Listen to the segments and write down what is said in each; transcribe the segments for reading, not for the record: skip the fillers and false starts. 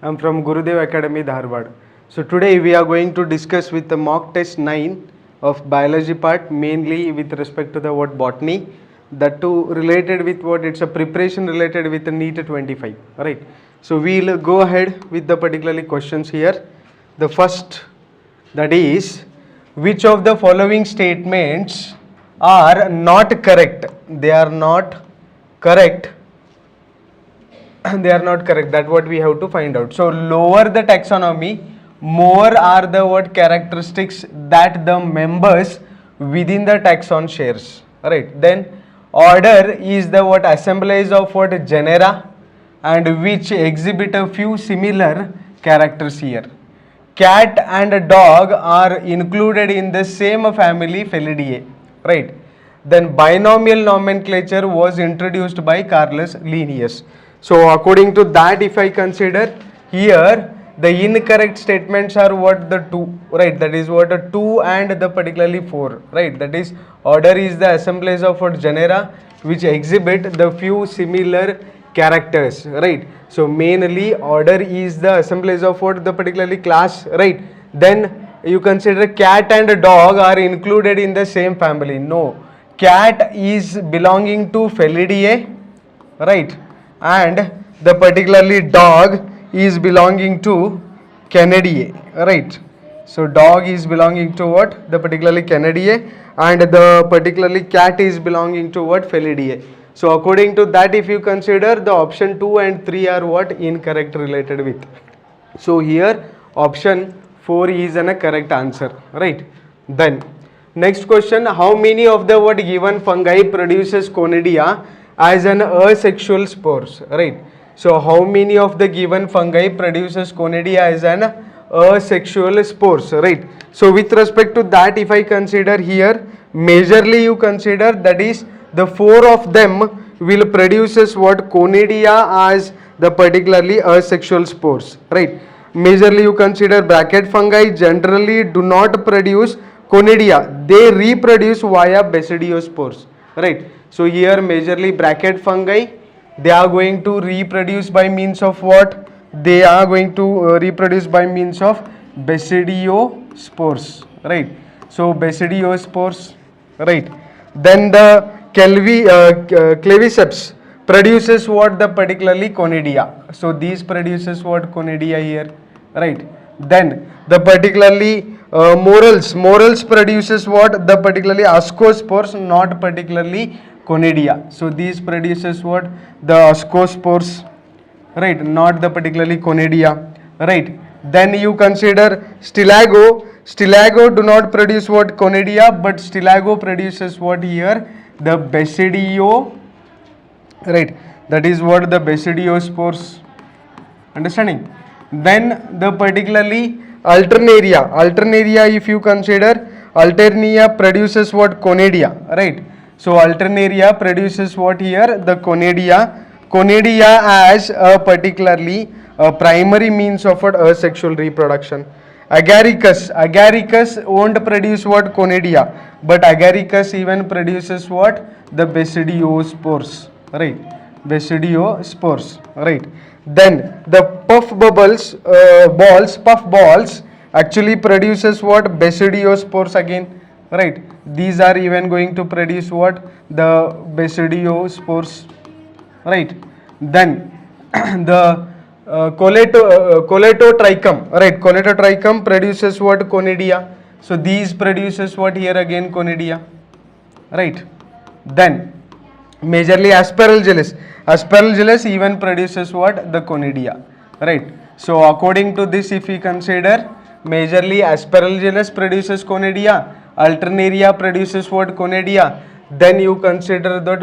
I'm from Gurudev Academy, Dharwad. So today we are going to discuss with the mock test 9 of biology part, mainly with respect to the what botany. That too related with what it's a preparation related with the NEET 25. Alright. So we'll go ahead with the particularly questions here. The first, that is, which of the following statements are not correct? They are not correct. They are not correct. That's what we have to find out. So lower the taxonomy, more are the what characteristics that the members within the taxon shares. Alright. Then order is the what assemblage of what genera and which exhibit a few similar characters here. Cat and dog are included in the same family Felidae. Right. Then binomial nomenclature was introduced by Carolus Linnaeus. So according to that, if I consider here, the incorrect statements are what the 2, right? That is what a 2 and the particularly 4, right? That is order is the assemblage of what genera which exhibit the few similar characters, right? So mainly order is the assemblage of what the particularly class, right? Then you consider cat and dog are included in the same family. No, cat is belonging to Felidae, right? And the particularly dog is belonging to Canidae, right? So dog is belonging to what? The particularly Canidae, and the particularly cat is belonging to what? Felidae. So according to that, if you consider, the option 2 and 3 are what? Incorrect related with. So here option 4 is a correct answer, right? Then next question, how many of the what given fungi produces conidia as an asexual spores, right? So how many of the given fungi produces conidia as an asexual spores, right? So with respect to that, if I consider here, majorly you consider, that is the 4 of them will produces what? Conidia as the particularly asexual spores, right? Majorly you consider bracket fungi generally do not produce conidia, they reproduce via basidiospores, right? So here majorly bracket fungi, they are going to reproduce by means of what? They are going to reproduce by means of basidiospores, right? So basidiospores, right? Then the claviceps produces what? The particularly conidia. So these produces what? Conidia here, right? Then the particularly morels produces what? The particularly ascospores, not particularly conidia. So these produces what? The ascospores, right? Not the particularly conidia, right? Then you consider stilago. Stilago do not produce what? Conidia, but stilago produces what here? The basidio, right? That is what? The basidiospores. Understanding? Then the particularly alternaria. Alternaria, if you consider, alternaria produces what? Conidia, right? So alternaria produces what here? The conidia. Conidia as a particularly primary means of what? Asexual reproduction. Agaricus. Agaricus won't produce what? Conidia, but agaricus even produces what? The basidiospores, right? Basidiospores, right? Then the puff balls actually produces what? Basidiospores again, right? These are even going to produce what? The basidiospores, right? Then the coletotrichum, right? Coletotrichum produces what? Conidia. So these produces what here again? Conidia, right? Then majorly aspergillus. Aspergillus even produces what? The conidia, right? So according to this, if we consider, majorly aspergillus produces conidia, alternaria produces what? Conidia. Then you consider that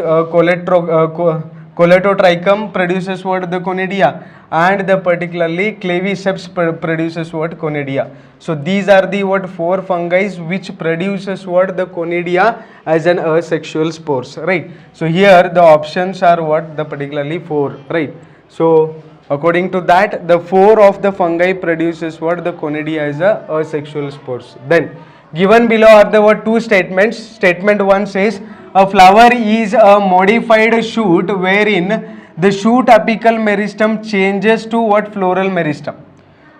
coletotrichum produces what? The conidia, and the particularly claviceps produces what? Conidia. So these are the what? 4 fungi which produces what? The conidia as an asexual spores, right? So here the options are what? The particularly 4, right? So according to that, the 4 of the fungi produces what? The conidia as a asexual spores. Then given below are the what? 2 statements. Statement 1 says a flower is a modified shoot wherein the shoot apical meristem changes to what? Floral meristem.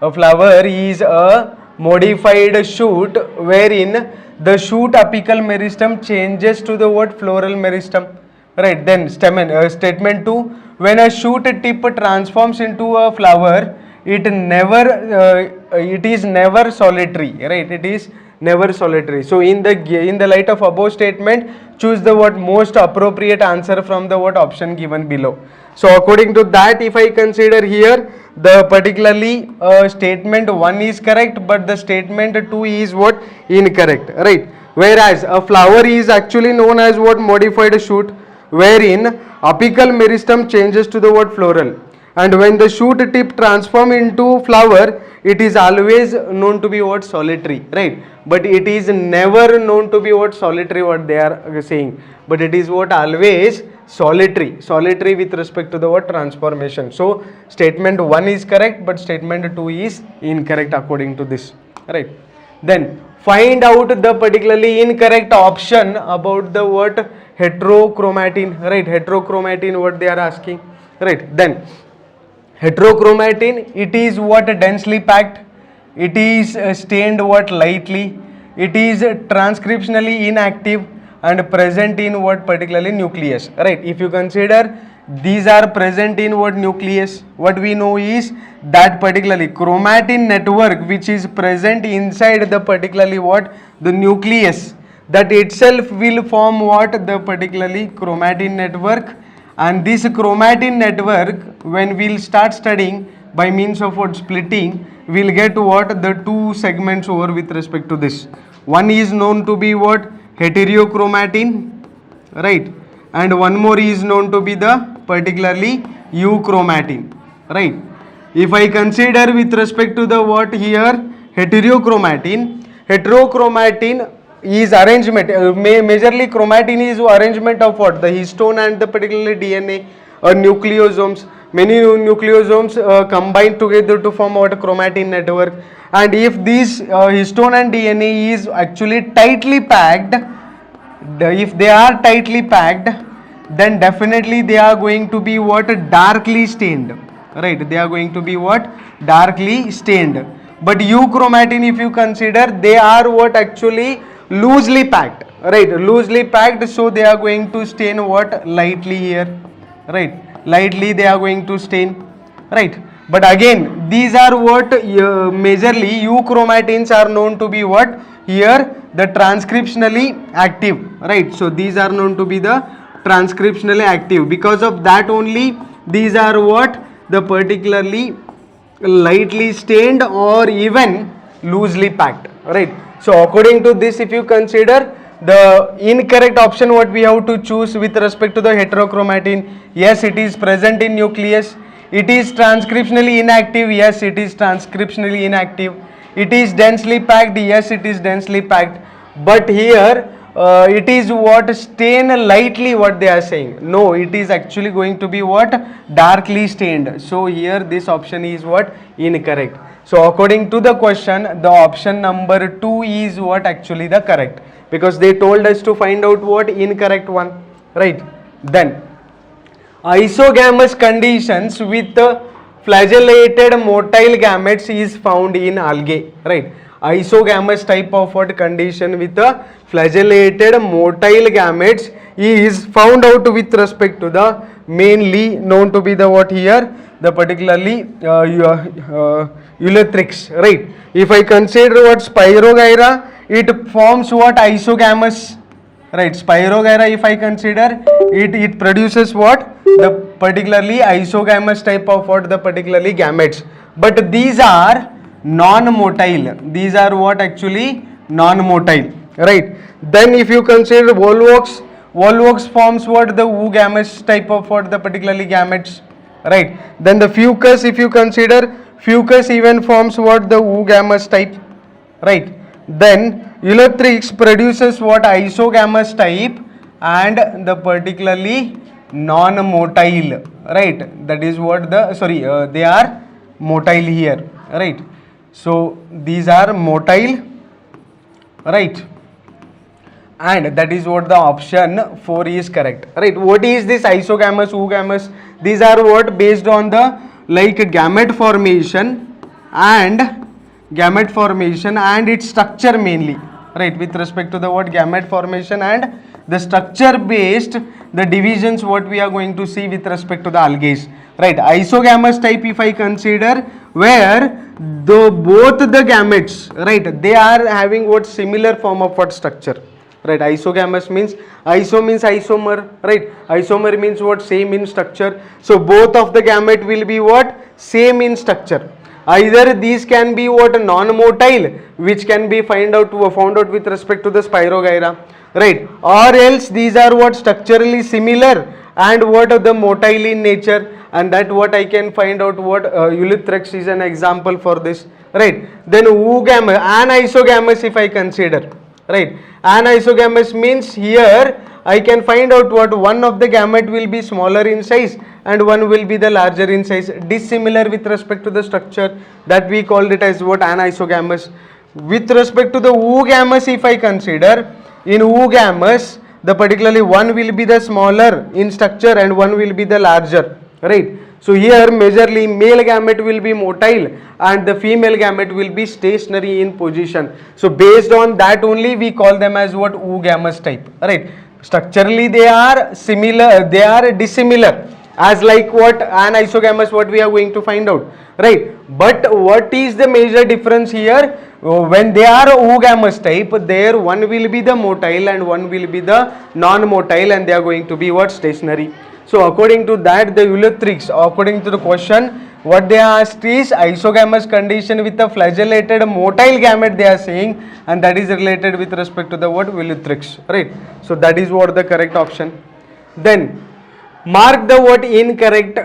A flower is a modified shoot wherein the shoot apical meristem changes to the what? Floral meristem. Right, then statement 2, when a shoot tip transforms into a flower, it is never solitary, right? It is never solitary. So in the light of above statement, choose the what most appropriate answer from the what option given below. So according to that, if I consider here, the particularly statement 1 is correct, but the statement 2 is what? Incorrect, right? Whereas a flower is actually known as what? Modified shoot, wherein apical meristem changes to the word floral, and when the shoot tip transform into flower, it is always known to be what? Solitary, right? But it is never known to be what? Solitary, what they are saying, but it is what? Always solitary with respect to the word transformation. So statement 1 is correct, but statement 2 is incorrect according to this, right? Then find out the particularly incorrect option about the what? Heterochromatin, right? Heterochromatin, what they are asking, right? Then heterochromatin, it is what? Densely packed, it is stained what? Lightly, it is transcriptionally inactive and present in what? Particularly nucleus, right? If you consider these are present in what? Nucleus, what we know is that particularly chromatin network which is present inside the particularly what? The nucleus, that itself will form what? The particularly chromatin network, and this chromatin network, when we'll start studying by means of what? Splitting, we'll get what? The two segments over with respect to this. One is known to be what? Heterochromatin, right? And one more is known to be the particularly euchromatin, right? If I consider with respect to the what here? Heterochromatin is arrangement, majorly chromatin is arrangement of what? The histone and the particularly DNA or nucleosomes. Many nucleosomes combine together to form what? Chromatin network. And if this histone and DNA is actually tightly packed, if they are tightly packed, then definitely they are going to be what? Darkly stained, right? They are going to be what? Darkly stained. But euchromatin, if you consider, they are what? Actually loosely packed, right? Loosely packed, so they are going to stain what? Lightly here, right? Lightly they are going to stain, right? But again, these are what? Majorly euchromatins are known to be what? Here the transcriptionally active, right? So these are known to be the transcriptionally active. Because of that only, these are what? The particularly lightly stained or even loosely packed, right? So according to this, if you consider the incorrect option, what we have to choose with respect to the heterochromatin, yes, it is present in nucleus. It is transcriptionally inactive, yes, it is transcriptionally inactive. It is densely packed, yes, it is densely packed. But here it is what? Stain lightly, what they are saying. No, it is actually going to be what? Darkly stained. So here this option is what? Incorrect. So according to the question, the option number 2 is what? Actually the correct, because they told us to find out what? Incorrect one, right? Then isogamous conditions with flagellated motile gametes is found in algae, right? Isogamous type of what? Condition with the flagellated motile gametes is found out with respect to the mainly known to be the what here? The particularly Ulithrix, right? If I consider what? Spirogyra, it forms what? Isogamous, right? Spirogyra, if I consider it produces what? The particularly isogamous type of what? The particularly gametes. But these are non-motile. These are what? Actually non-motile, right? Then if you consider Volvox forms what? The oogamous type of what? The particularly gametes, right? Then the fucus, if you consider, fucus even forms what? The oogamous type, right? Then Ulithrix produces what? Isogamous type and the particularly non-motile, right? That is what the they are motile here, right? So these are motile, right? and that is what the option 4 is correct, right? What is this isogamous, oogamous? These are what based on the like gamete formation and its structure mainly, right? With respect to the what gamete formation and the structure based the divisions what we are going to see with respect to the algae, right? Isogamous type if I consider, where the both the gametes, right, they are having what similar form of what structure, right? Isogamous means isomer, right? Isomer means what same in structure. So both of the gamete will be what same in structure. Either these can be what non-motile, which can be found out with respect to the Spirogyra, right? Or else these are what structurally similar and what the motile in nature, and that what I can find out what Ulithrex is an example for this, right? Then oogamous, anisogamous if I consider, right? Anisogamous means here I can find out what one of the gamete will be smaller in size and one will be the larger in size, dissimilar with respect to the structure, that we called it as what anisogamous. With respect to the oogamous if I consider, in oogamous the particularly one will be the smaller in structure and one will be the larger, right? So here majorly male gamete will be motile and the female gamete will be stationary in position. So based on that only we call them as what oogamous type, right? Structurally they are similar, they are dissimilar, as like what anisogamous what we are going to find out, right? But what is the major difference here? When they are oogamous type, there one will be the motile and one will be the non-motile, and they are going to be what stationary. So according to that, the Ulithrex, according to the question, what they asked is isogamous condition with a flagellated motile gamete they are saying, and that is related with respect to the what Ulithrex, right? So that is what the correct option. Then mark the what incorrect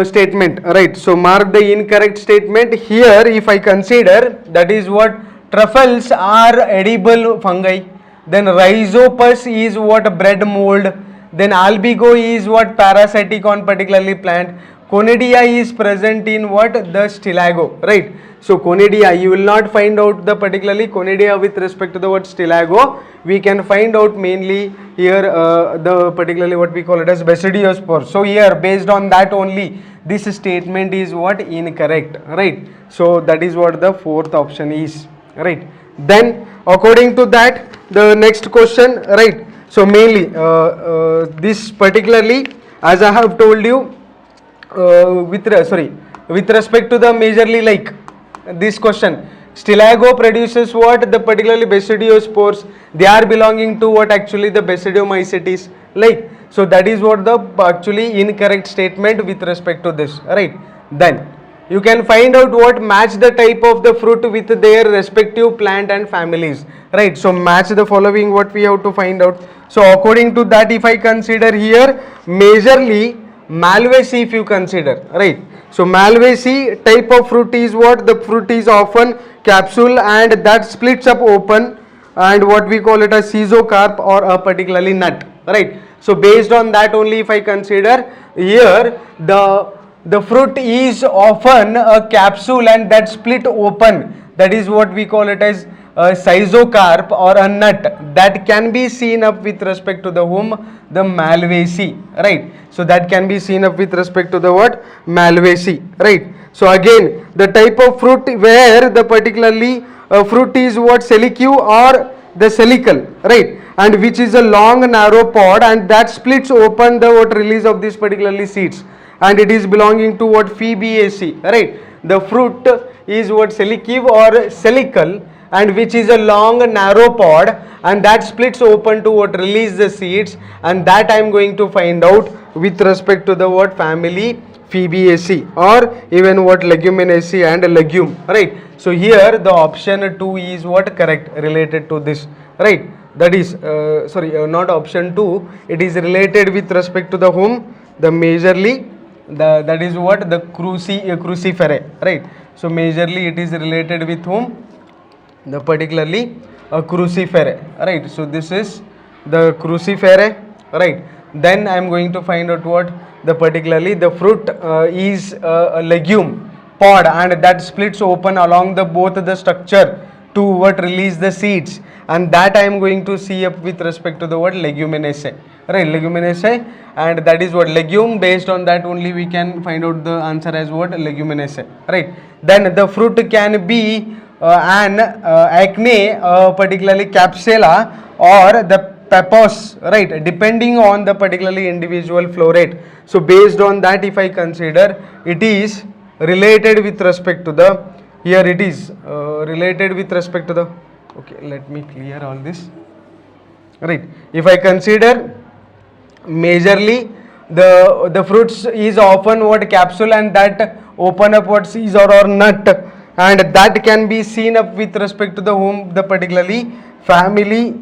statement, right? So mark the incorrect statement here if I consider, that is what truffles are edible fungi, then rhizopus is what bread mold, then albigo is what parasitic on particularly plant, conidia is present in what the stilago, right? So conidia you will not find out the particularly conidia with respect to the word stilago, we can find out mainly here the particularly what we call it as basidiospore. So here based on that only this statement is what incorrect, right? So that is what the fourth option is, right? Then according to that the next question, right? So mainly this particularly as I have told you with respect to the majorly like this question, stilago produces what the particularly basidiospores, they are belonging to what actually the basidiomycetes, like, so that is what the actually incorrect statement with respect to this, right? Then you can find out what match the type of the fruit with their respective plant and families, right? So match the following what we have to find out. So according to that if I consider here majorly Malvaceae if you consider, right? So Malvaceae type of fruit is what the fruit is often capsule and that splits up open, and what we call it a schizocarp or a particularly nut, right? So based on that only if I consider here the fruit is often a capsule and that split open, that is what we call it as a schizocarp or a nut, that can be seen up with respect to the whom the Malvaceae, right? So that can be seen up with respect to the what Malvaceae, right? So again the type of fruit where the particularly fruit is what silicu or the silicle, right? And which is a long narrow pod and that splits open the what release of this particularly seeds, and it is belonging to what Fabaceae, right? The fruit is what silicu or silicle and which is a long narrow pod and that splits open to what release the seeds, and that I am going to find out with respect to the what family Fabaceae or even what Leguminosae and legume, right? So here the option 2 is what correct related to this, right? That is not option 2, it is related with respect to the whom the majorly that is what the cruciferae, right? So majorly it is related with whom the particularly cruciferae, right? So this is the cruciferae, right? Then I am going to find out what the particularly the fruit is a legume pod and that splits open along the both the structure to what release the seeds, and that I am going to see up with respect to the what leguminaceae, right? Leguminaceae, and that is what legume. Based on that only we can find out the answer as what leguminaceae, right? Then the fruit can be an acne, particularly capsula, or the pappos, right, depending on the particularly individual florate. So based on that, if I consider, it is related with respect to the, here it is related with respect to the, okay, let me clear all this, right? If I consider majorly the fruits is often what capsule, and that open up what seeds or nut, and that can be seen up with respect to the whom, the particularly family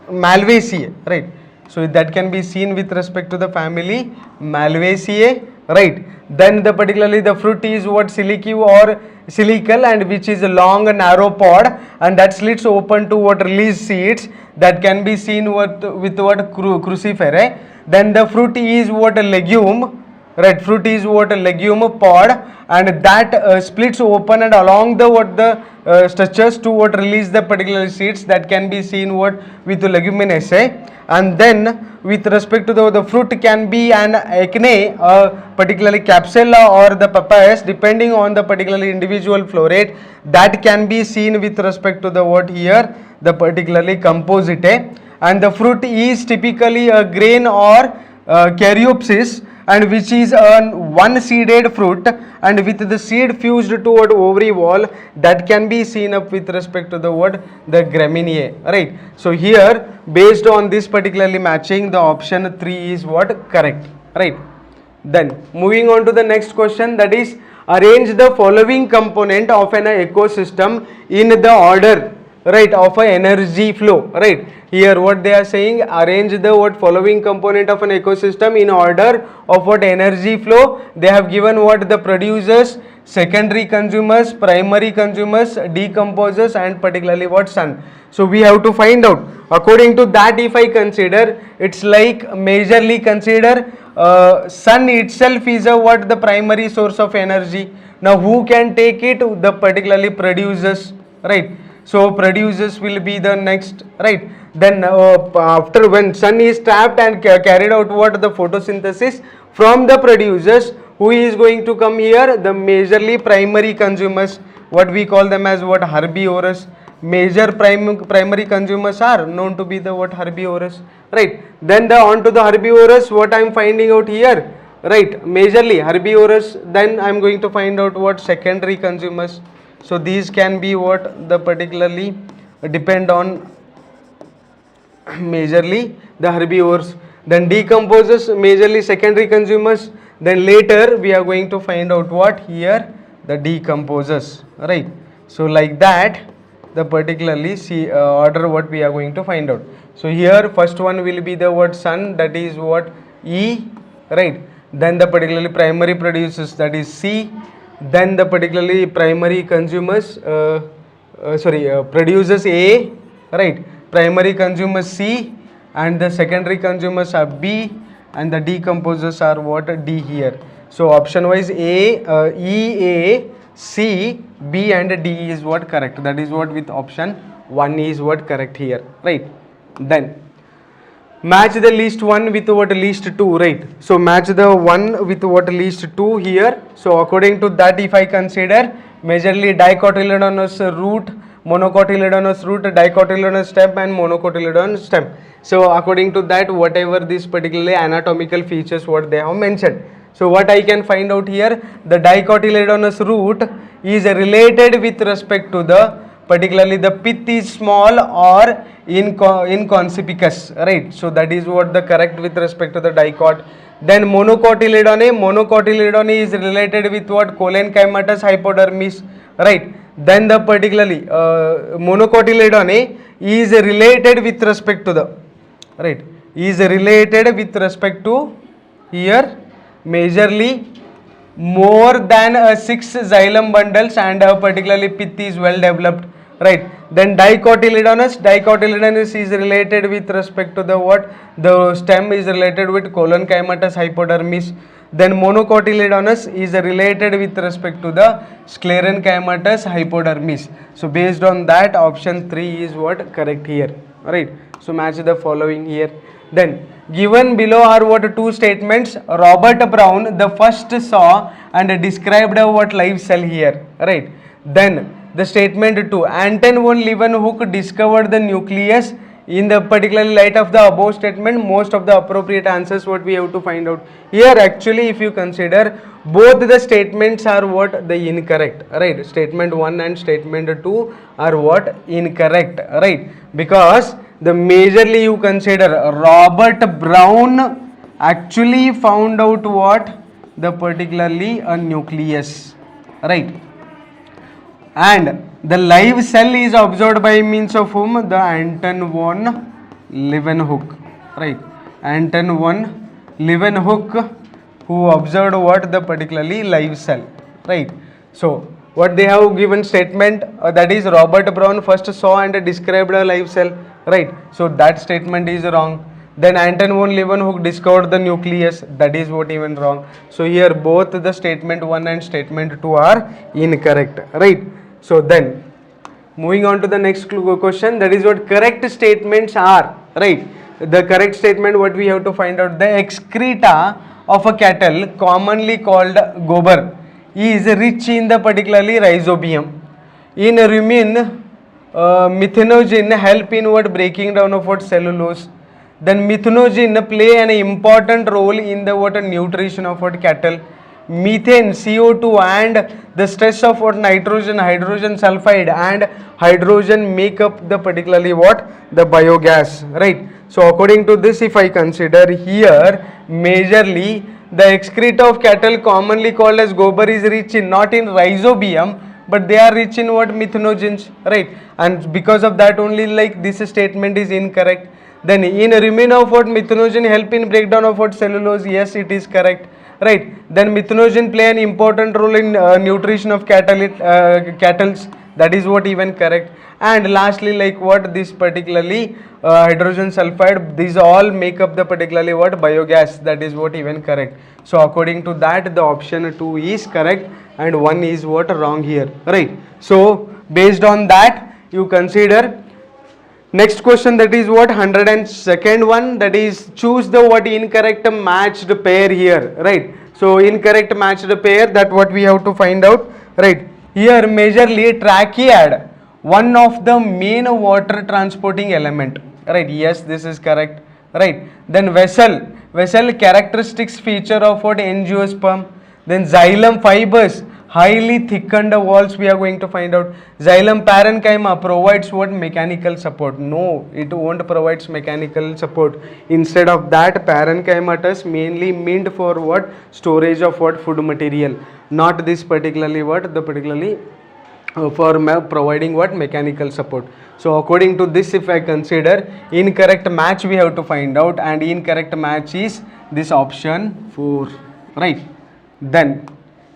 Malvaceae, right? So that can be seen with respect to the family Malvaceae, right? Then the particularly the fruit is what silicu or silical, and which is a long narrow pod, and that slits open to what release seeds, that can be seen what with what cruciferae. Then the fruit is what a legume, right? Fruit is what a legume pod, and that splits open and along the what the structures to what release the particular seeds, that can be seen what with leguminaceae. And then with respect to the fruit can be an acne, particularly capsula or the papayas, depending on the particularly individual florate, that can be seen with respect to the what here, the particularly compositae. And the fruit is typically a grain or caryopsis, and which is a one seeded fruit, and with the seed fused toward ovary wall, that can be seen up with respect to the what, the gramineae, right? So here based on this particularly matching, the option 3 is what correct, right? Then moving on to the next question, that is arrange the following component of an ecosystem in the order, right, of a energy flow, right? Here what they are saying, arrange the what following component of an ecosystem in order of what energy flow. They have given what the producers, secondary consumers, primary consumers, decomposers, and particularly what sun. So we have to find out according to that. If I consider, it's like majorly consider sun itself is a what the primary source of energy. Now who can take it? The particularly producers, right? So producers will be the next, right? Then after when sun is trapped and carried out what the photosynthesis from the producers, who is going to come here? The majorly primary consumers, what we call them as what herbivorous. Major primary consumers are known to be the what herbivorous, right? Then the on to the herbivorous, what I am finding out here, right? Majorly herbivorous. Then I am going to find out what secondary consumers. So these can be what the particularly depend on majorly the herbivores. Then decomposers, majorly secondary consumers. Then later we are going to find out what here, the decomposers, right? So like that the particularly see order what we are going to find out. So here first one will be the word sun, that is what E, right? Then the particularly primary producers, that is C. Then the particularly primary consumers, producers A, right? Primary consumers C, and the secondary consumers are B, and the decomposers are what, D here. So option wise A, E, A, C, B and D is what correct. That is what with option 1 is what correct here, right? Then match the least 1 with what least 2, right? So match the 1 with what least 2 here. So according to that, if I consider majorly dicotyledonous root, monocotyledonous root, dicotyledonous stem and monocotyledonous stem. So according to that, whatever this particularly anatomical features what they have mentioned. So what I can find out here, the dicotyledonous root is related with respect to the particularly the pith is small or inconspicuous, right? So that is what the correct with respect to the dicot. Then monocotyledone is related with what, cholenchymatous hypodermis, right? Then the particularly monocotyledone is related with respect to the, right, is related with respect to here majorly more than 6 xylem bundles, and particularly pith is well developed, right? Then dicotyledonous is related with respect to the what, the stem is related with cholenchymatous hypodermis. Then monocotyledonous is related with respect to the sclerenchymatous hypodermis. So based on that, option 3 is what correct here. Alright, so match the following here. Then given below are what two statements. Robert Brown the first saw and described a what live cell here. Right. Then the statement 2, Anton von Leeuwenhoek discovered the nucleus. In the particular light of the above statement, most of the appropriate answers what we have to find out. Here actually if you consider, both the statements are what the incorrect, right? Statement 1 and statement 2 are what incorrect, right? Because the majorly you consider Robert Brown actually found out what the particularly a nucleus, right? And the live cell is observed by means of whom? The Anton von Leeuwenhoek, right? Anton von Leeuwenhoek, who observed what the particularly live cell, right? So what they have given statement, that is Robert Brown first saw and described a live cell, right? So that statement is wrong. Then Anton von Leeuwenhoek discovered the nucleus, that is what even wrong. So here both the statement 1 and statement 2 are incorrect, right? So then moving on to the next question, that is what correct statements are, right? The correct statement what we have to find out, the excreta of a cattle commonly called gobar is rich in the particularly rhizobium. In rumen, methanogen help in what breaking down of what cellulose. Then methanogen play an important role in the what nutrition of what cattle. Methane, CO2 and the stress of what nitrogen, hydrogen sulfide and hydrogen make up the particularly what the biogas, right? So according to this, if I consider here majorly the excreta of cattle commonly called as gobar is rich in not in rhizobium, but they are rich in what methanogens, right? And because of that only like this statement is incorrect. Then in rumen of what methanogen help in breakdown of what cellulose, yes it is correct, right? Then methanogen play an important role in nutrition of cattles, that is what even correct. And lastly like what this particularly hydrogen sulfide, these all make up the particularly what biogas, that is what even correct. So according to that the option 2 is correct and 1 is what wrong here, right? So based on that you consider next question, that is what 102nd one, that is choose the what incorrect matched pair here, right? So incorrect matched pair, that what we have to find out, right? Here majorly trachead, one of the main water transporting element, right? Yes, this is correct, right? Then vessel characteristics feature of what angiosperm. Then xylem fibers, highly thickened walls we are going to find out. Xylem parenchyma provides what mechanical support. No, it won't provides mechanical support. Instead of that, parenchymatous mainly meant for what storage of what food material, not this particularly what the particularly for providing what mechanical support. So according to this, if I consider incorrect match we have to find out, and incorrect match is this option 4, right? Then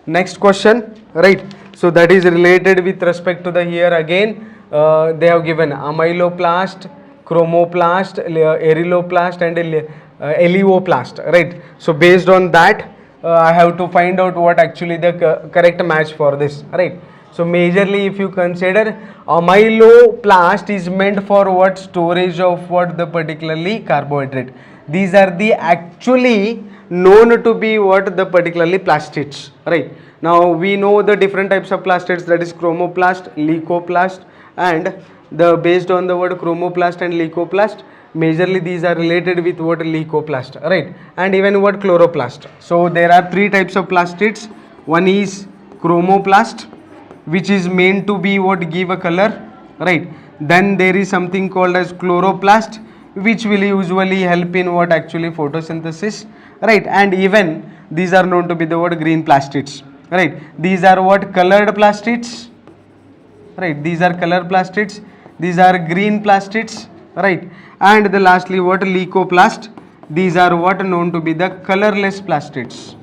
next question, right? So that is related with respect to the here again they have given amyloplast, chromoplast, eryloplast and eleoplast, right? So based on that I have to find out what actually the correct match for this, right? So majorly if you consider amyloplast is meant for what storage of what the particularly carbohydrate. These are the actually known to be what the particularly plastids, right? Now we know the different types of plastids, that is chromoplast, leucoplast, and the based on the word chromoplast and leucoplast, majorly these are related with what leucoplast, right? And even what chloroplast. So there are 3 types of plastids. One is chromoplast, which is meant to be what give a color, right? Then there is something called as chloroplast, which will usually help in what actually photosynthesis, right? And even these are known to be the word green plastids, right? These are what colored plastids, right? These are colored plastids, these are green plastids, right? And the lastly what leucoplast, these are what known to be the colorless plastids.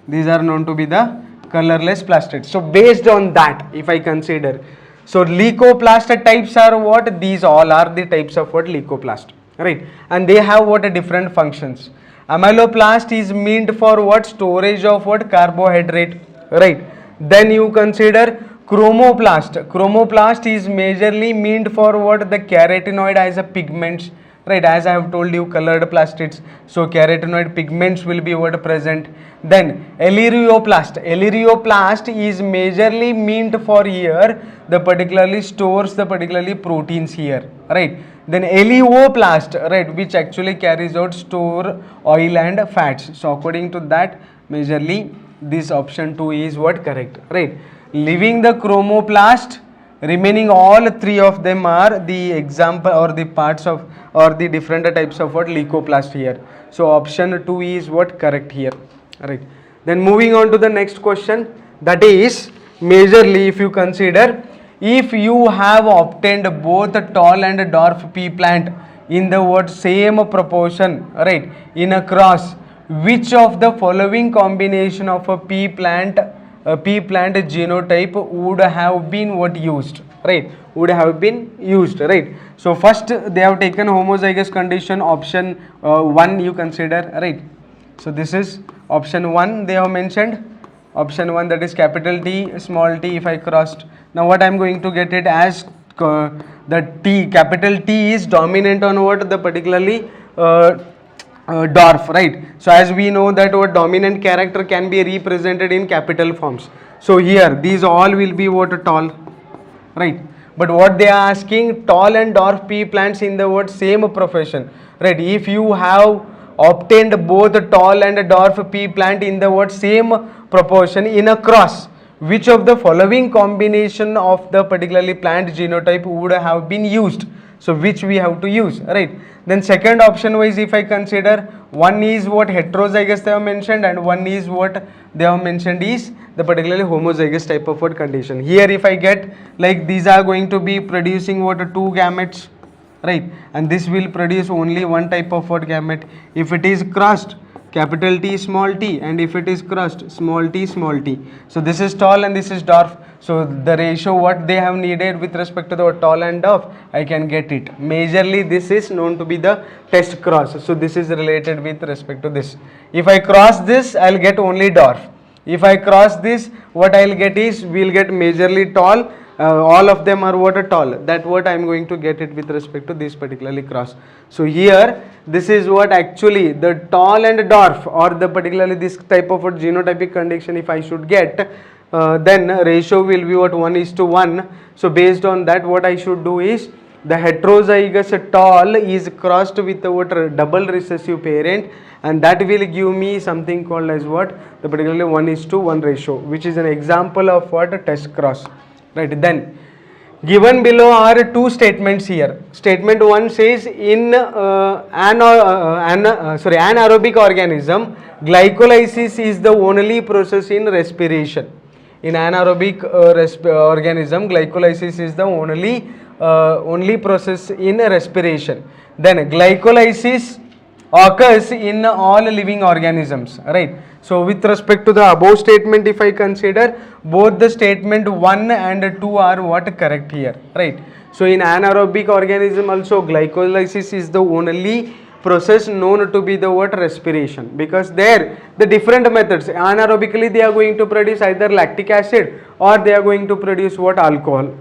These are known to be the colorless plastids. So based on that, if I consider, so leucoplast types are what, these all are the types of what leucoplast, right? And they have what different functions. Amyloplast is meant for what? Storage of what? Carbohydrate, right? Then you consider chromoplast. Chromoplast is majorly meant for what? The carotenoid as a pigments, right? As I have told you, colored plastids. So carotenoid pigments will be what? Present. Then elyrioplast. Elyrioplast is majorly meant for here the particularly stores the particularly proteins here, right? Then eleoplast, right, which actually carries out store oil and fats. So according to that, majorly this option 2 is what? Correct, right? Leaving the chromoplast, remaining all three of them are the example or the parts of or the different types of what? Leucoplast here. So option 2 is what? Correct here, right? Then moving on to the next question, that is majorly if you consider, if you have obtained both tall and dwarf pea plant in the what? Same proportion, right, in a cross, which of the following combination of a pea plant genotype would have been what? Used, right? Would have been used, right? So first they have taken homozygous condition, option 1 you consider, right? So this is option 1 they have mentioned, option 1, that is capital T small t. If I crossed, now what I am going to get it as the T, capital T is dominant on what? The particularly dwarf, right? So as we know that what? Dominant character can be represented in capital forms. So here these all will be what? Tall, right? But what they are asking, tall and dwarf pea plants in the what? Same profession, right? If you have obtained both tall and dwarf pea plant in the what? Same proportion in a cross, which of the following combination of the particularly plant genotype would have been used? So which we have to use, right? Then second option wise if I consider, one is what? Heterozygous they have mentioned, and one is what they have mentioned is the particularly homozygous type of what? Condition. Here if I get like these are going to be producing what? 2 gametes, right? And this will produce only one type of what? Gamete. If it is crossed, capital T small t, and if it is crossed, small t small t. So this is tall and this is dwarf. So the ratio what they have needed with respect to the tall and dwarf, I can get it. Majorly this is known to be the test cross. So this is related with respect to this. If I cross this, I'll get only dwarf. If I cross this, what I'll get is, we'll get majorly tall. All of them are what? Tall. That what I am going to get it with respect to this particularly cross. So here this is what actually the tall and dwarf, or the particularly this type of what? Genotypic condition if I should get, then ratio will be what? 1:1. So based on that, what I should do is, the heterozygous tall is crossed with the what? Double recessive parent, and that will give me something called as what? The particularly 1:1 ratio, which is an example of what? Test cross, right? Then given below are 2 statements here. Statement 1 says, in anaerobic organism, glycolysis is the only process in respiration. In anaerobic organism, glycolysis is the only process in respiration. Then glycolysis occurs in all living organisms, right? So with respect to the above statement, if I consider, both the statement 1 and 2 are what? Correct here, right? So in anaerobic organism also, glycolysis is the only process known to be the what? Respiration, because there the different methods, anaerobically they are going to produce either lactic acid or they are going to produce what? Alcohol,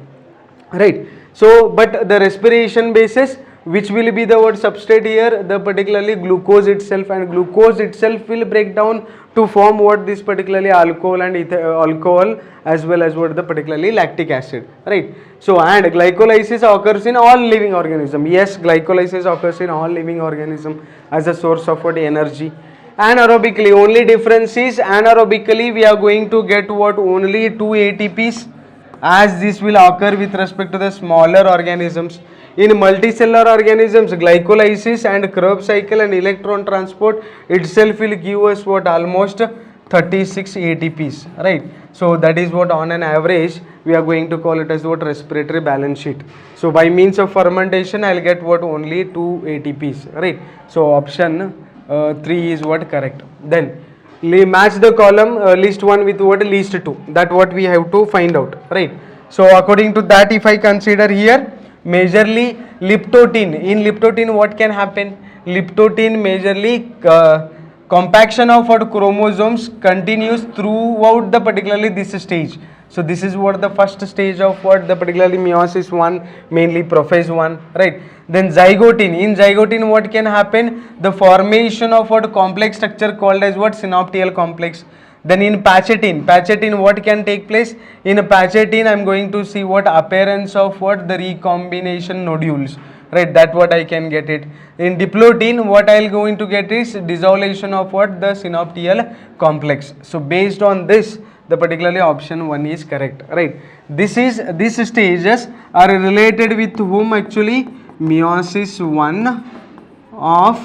right? So but the respiration basis, which will be the what? Substrate here, the particularly glucose itself, and glucose itself will break down to form what? This particularly alcohol and alcohol, as well as what? The particularly lactic acid, right? So and glycolysis occurs in all living organism. Yes, glycolysis occurs in all living organism as a source of what? Energy. Anaerobically, only difference is, anaerobically we are going to get what? Only 2 ATPs, as this will occur with respect to the smaller organisms. In multicellular organisms, glycolysis and Krebs cycle and electron transport itself will give us what? Almost 36 ATPs, right? So that is what on an average we are going to call it as what? Respiratory balance sheet. So by means of fermentation, I will get what? Only 2 ATPs, right? So option 3 is what? Correct. Then match the column list 1 with what? List 2. That what we have to find out, right? So according to that, if I consider here, majorly liptotin. In liptotin, what can happen? Liptotin majorly compaction of what chromosomes continues throughout the particularly this stage. So this is what the first stage of what the particularly meiosis 1, mainly prophase 1, right? Then zygote, in zygote what can happen? The formation of what complex structure called as what synoptial complex. Then in Pachetine what can take place? In Pachetine I am going to see what appearance of what the recombination nodules, right? That what I can get it. In Diplotine what I will going to get is dissolution of what the synoptial complex. So based on this, the particularly option 1 is correct, right? These stages are related with whom actually? Meiosis 1 of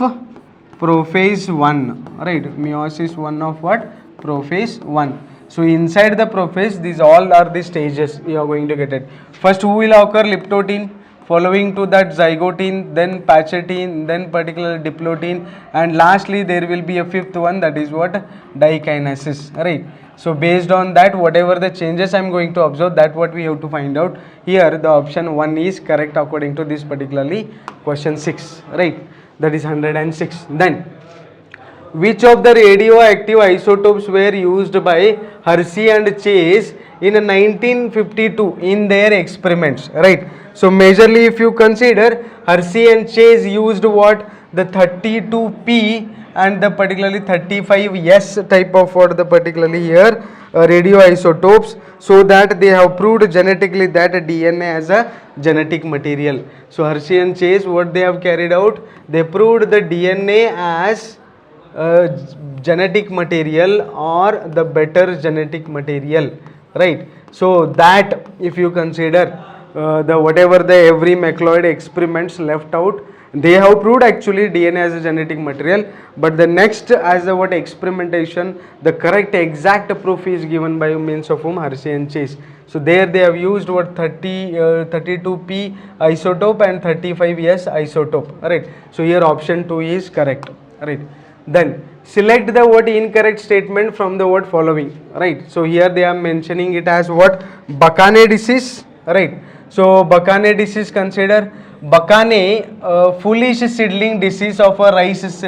prophase 1, right? Meiosis 1 of what? Prophase 1. So inside the prophase, these all are the stages you are going to get it. First who will occur? Liptotine, following to that zygotine, then pachetine, then particular diplotine, and lastly there will be a fifth one, that is what? Dikinesis, right? So based on that, whatever the changes I am going to observe, that what we have to find out. Here the option 1 is correct according to this particularly question 6, right? That is 106. Then which of the radioactive isotopes were used by Hershey and Chase in 1952 in their experiments, right? So majorly if you consider, Hershey and Chase used what? The 32P and the particularly 35S type of what the particularly here radioisotopes, so that they have proved genetically that DNA as a genetic material. So Hershey and Chase, what they have carried out? They proved the DNA as genetic material or the better genetic material, right? So that if you consider the whatever the every macleod experiments left out, they have proved actually DNA as a genetic material, but the next as a what experimentation, the correct exact proof is given by means of whom? Hershey and Chase. So there they have used what 32P isotope and 35S isotope, right? So here option 2 is correct, right? Then select the what incorrect statement from the what following, right? So here they are mentioning it as what? Bacane disease, right? So Bacane disease, consider Bacane foolish seedling disease of a rice,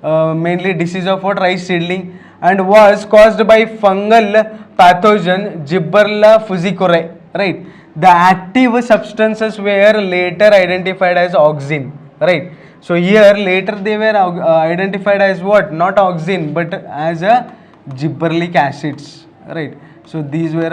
mainly disease of what? Rice seedling, and was caused by fungal pathogen Gibberella fusicorae, right? The active substances were later identified as auxin, right? So here later they were identified as what? Not auxin but as a gibberellic acids, right? So these were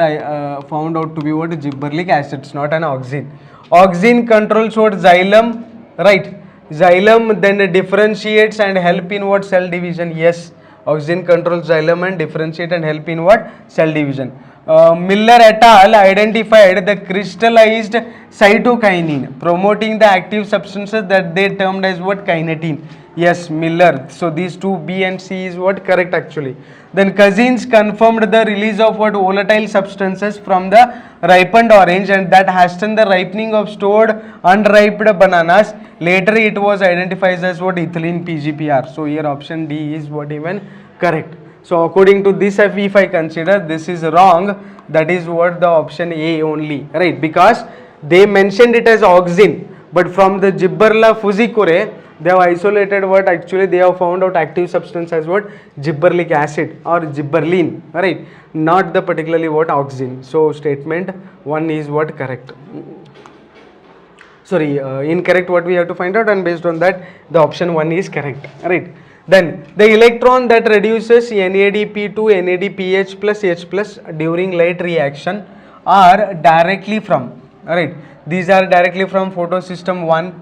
found out to be what? Gibberellic acids, not an auxin. Auxin controls what? Xylem, right? Xylem then differentiates and help in what? Cell division. Yes, auxin controls xylem and differentiate and help in what? Cell division. Miller et al. Identified the crystallized cytokinin promoting the active substances that they termed as what? Kinetin. Yes, Miller. So these two, B and C, is what? Correct actually. Then Cousins confirmed the release of what? Volatile substances from the ripened orange, and that hastened the ripening of stored unripe bananas. Later it was identified as what? Ethylene PGPR. So here option D is what even correct. So according to this, if I consider this is wrong, that is what the option A only, right? Because they mentioned it as auxin, but from the Gibberella fusicorae they have isolated what? Actually they have found out active substance as what? Gibberellic acid or gibberellin, right? Not the particularly what? Auxin. So statement 1 is what? Correct. Sorry, incorrect what we have to find out, and based on that the option 1 is correct, right? Then the electron that reduces NADP to NADPH plus H plus during light reaction are directly from, right? These are directly from photosystem 1,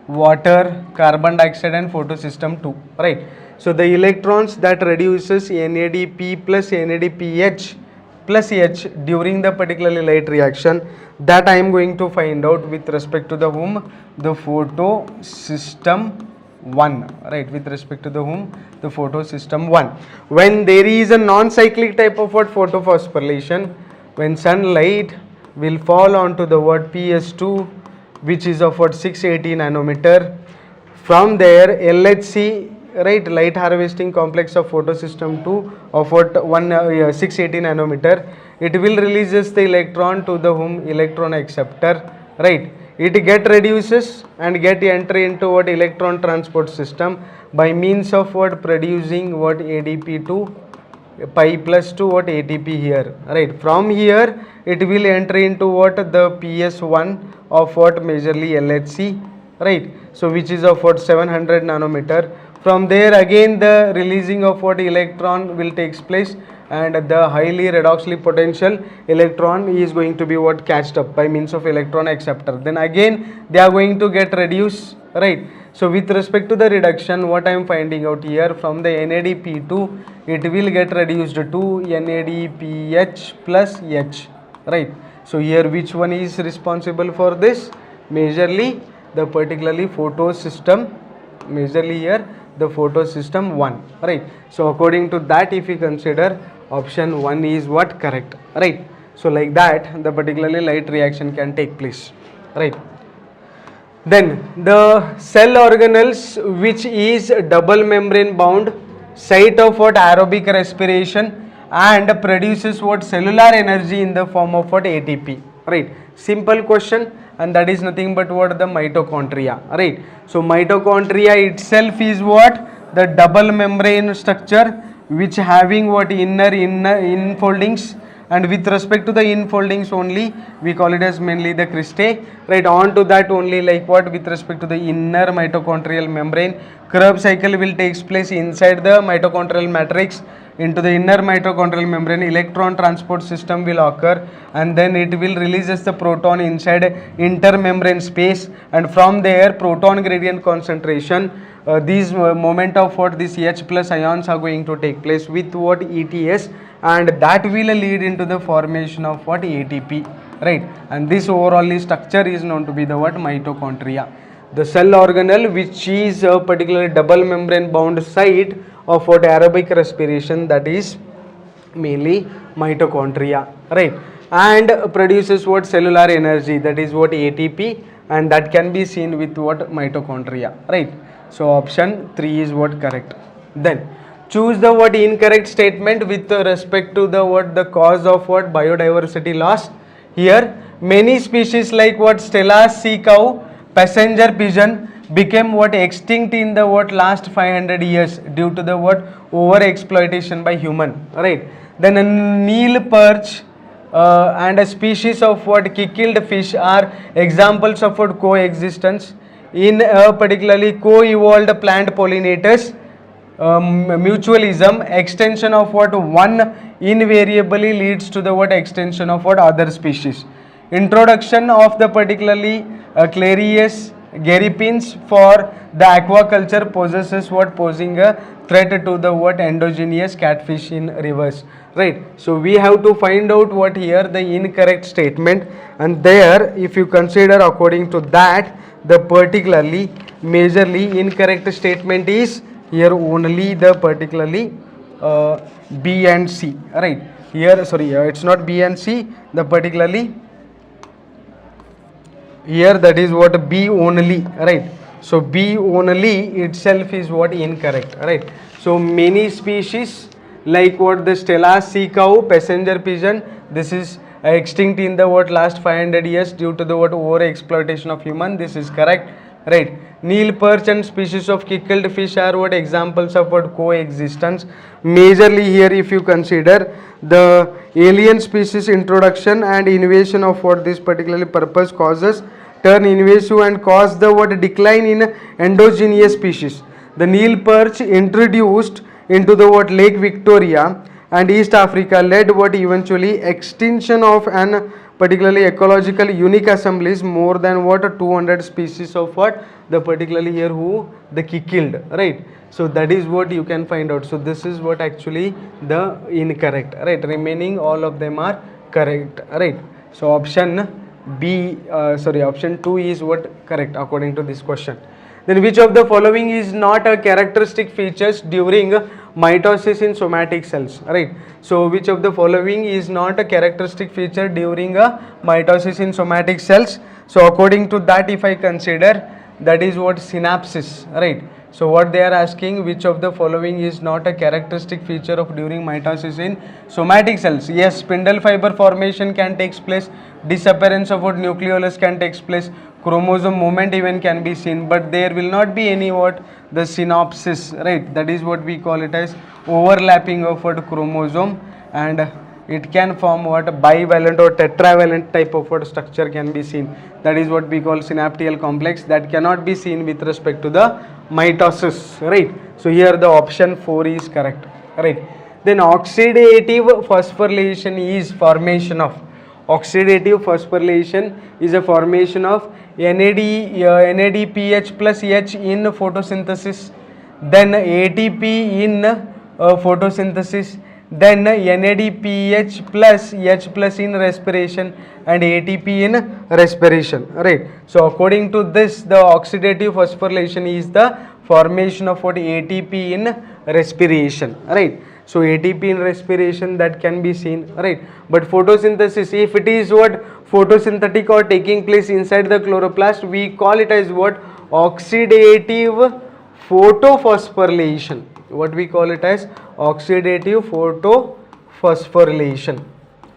water, carbon dioxide, and photosystem 2, right? So the electrons that reduces NADP plus NADPH plus H during the particularly light reaction, that I am going to find out with respect to the whom? The photosystem 1, right? With respect to the whom? The photosystem 1. When there is a non-cyclic type of what? Photophosphorylation, when sunlight will fall onto the what? PS2, which is of what? 680 nanometer. From there LHC, right? Light harvesting complex of photosystem 2 of what? 680 nanometer. It will releases the electron to the whom? Electron acceptor, right? it get reduces and get entry into what electron transport system by means of what producing what ADP to pi plus 2 what ATP here, right. From here it will enter into what the PS1 of what majorly LHC, right. So which is of what 700 nanometer. From there again the releasing of what electron will takes place, and the highly redoxly potential electron is going to be what catched up by means of electron acceptor. Then again they are going to get reduced, right. So with respect to the reduction, what I am finding out here, from the NADP2 it will get reduced to NADPH plus H, right. So here which one is responsible for this? Majorly the particularly photo system, majorly here the photo system 1, right. So according to that, if you consider option 1 is what correct, right. So like that the particularly light reaction can take place, right. Then the cell organelles which is double membrane bound, site of what aerobic respiration, and produces what cellular energy in the form of what ATP, right. Simple question, and that is nothing but what the mitochondria, right. So mitochondria itself is what the double membrane structure which having what inner infoldings, and with respect to the infoldings only we call it as mainly the cristae, right. On to that only, like what with respect to the inner mitochondrial membrane, Krebs cycle will takes place inside the mitochondrial matrix. Into the inner mitochondrial membrane electron transport system will occur, and then it will releases the proton inside intermembrane space, and from there proton gradient concentration, these moment of what this H plus ions are going to take place with what ETS, and that will lead into the formation of what ATP, right. And this overall structure is known to be the what mitochondria. The cell organelle which is a particular double membrane bound site of what aerobic respiration, that is mainly mitochondria, right, and produces what cellular energy, that is what ATP, and that can be seen with what mitochondria, right. So option 3 is what correct. Then choose the what incorrect statement with respect to the what the cause of what biodiversity loss. Here many species like what Stella sea cow, passenger pigeon became what extinct in the what last 500 years due to the what over exploitation by human, right. Then a Nile perch and a species of what killed fish are examples of what coexistence in a particularly co-evolved plant pollinators. Mutualism, extension of what one invariably leads to the what extension of what other species. Introduction of the particularly Clarius gariepins for the aquaculture possesses what posing a threat to the what endogenous catfish in rivers, right. So we have to find out what here the incorrect statement, and there if you consider according to that the particularly majorly incorrect statement is here only the particularly B and C, right. Here sorry it's not B and C, the particularly here that is what B only, right. So B only itself is what incorrect, right. So many species like what the Stella sea cow, passenger pigeon, this is extinct in the what last 500 years due to the what over exploitation of human, this is correct, right. Nile perch and species of killed fish are what examples of what coexistence. Majorly here if you consider the alien species introduction and invasion of what this particularly purpose causes turn invasive and cause the what decline in endogenous species. The Nile perch introduced into the what Lake Victoria and East Africa led what eventually extinction of an particularly ecological unique assemblies more than what 200 species of what the particularly here who the killed, right. So that is what you can find out. So this is what actually the incorrect, right. Remaining all of them are correct, right. So option B option 2 is what correct according to this question. Then which of the following is not a characteristic features during mitosis in somatic cells, right. So which of the following is not a characteristic feature during a mitosis in somatic cells. So according to that if I consider, that is what synapses, right. So what they are asking, which of the following is not a characteristic feature of during mitosis in somatic cells? Yes, spindle fiber formation can take place, disappearance of what nucleolus can take place, chromosome movement even can be seen, but there will not be any what the synopsis, right? That is what we call it as overlapping of what chromosome, and it can form what bivalent or tetravalent type of what structure can be seen. That is what we call synaptial complex, that cannot be seen with respect to the mitosis, right? So here the option 4 is correct, right? Then oxidative phosphorylation is formation of, oxidative phosphorylation is a formation of NADPH plus H in photosynthesis, then ATP in photosynthesis, then NADPH plus H plus in respiration, and ATP in respiration, right? So according to this, the oxidative phosphorylation is the formation of what ATP in respiration, right? So ATP in respiration, that can be seen, right? But photosynthesis, if it is what photosynthetic or taking place inside the chloroplast, we call it as what oxidative photophosphorylation. What we call it as oxidative photophosphorylation,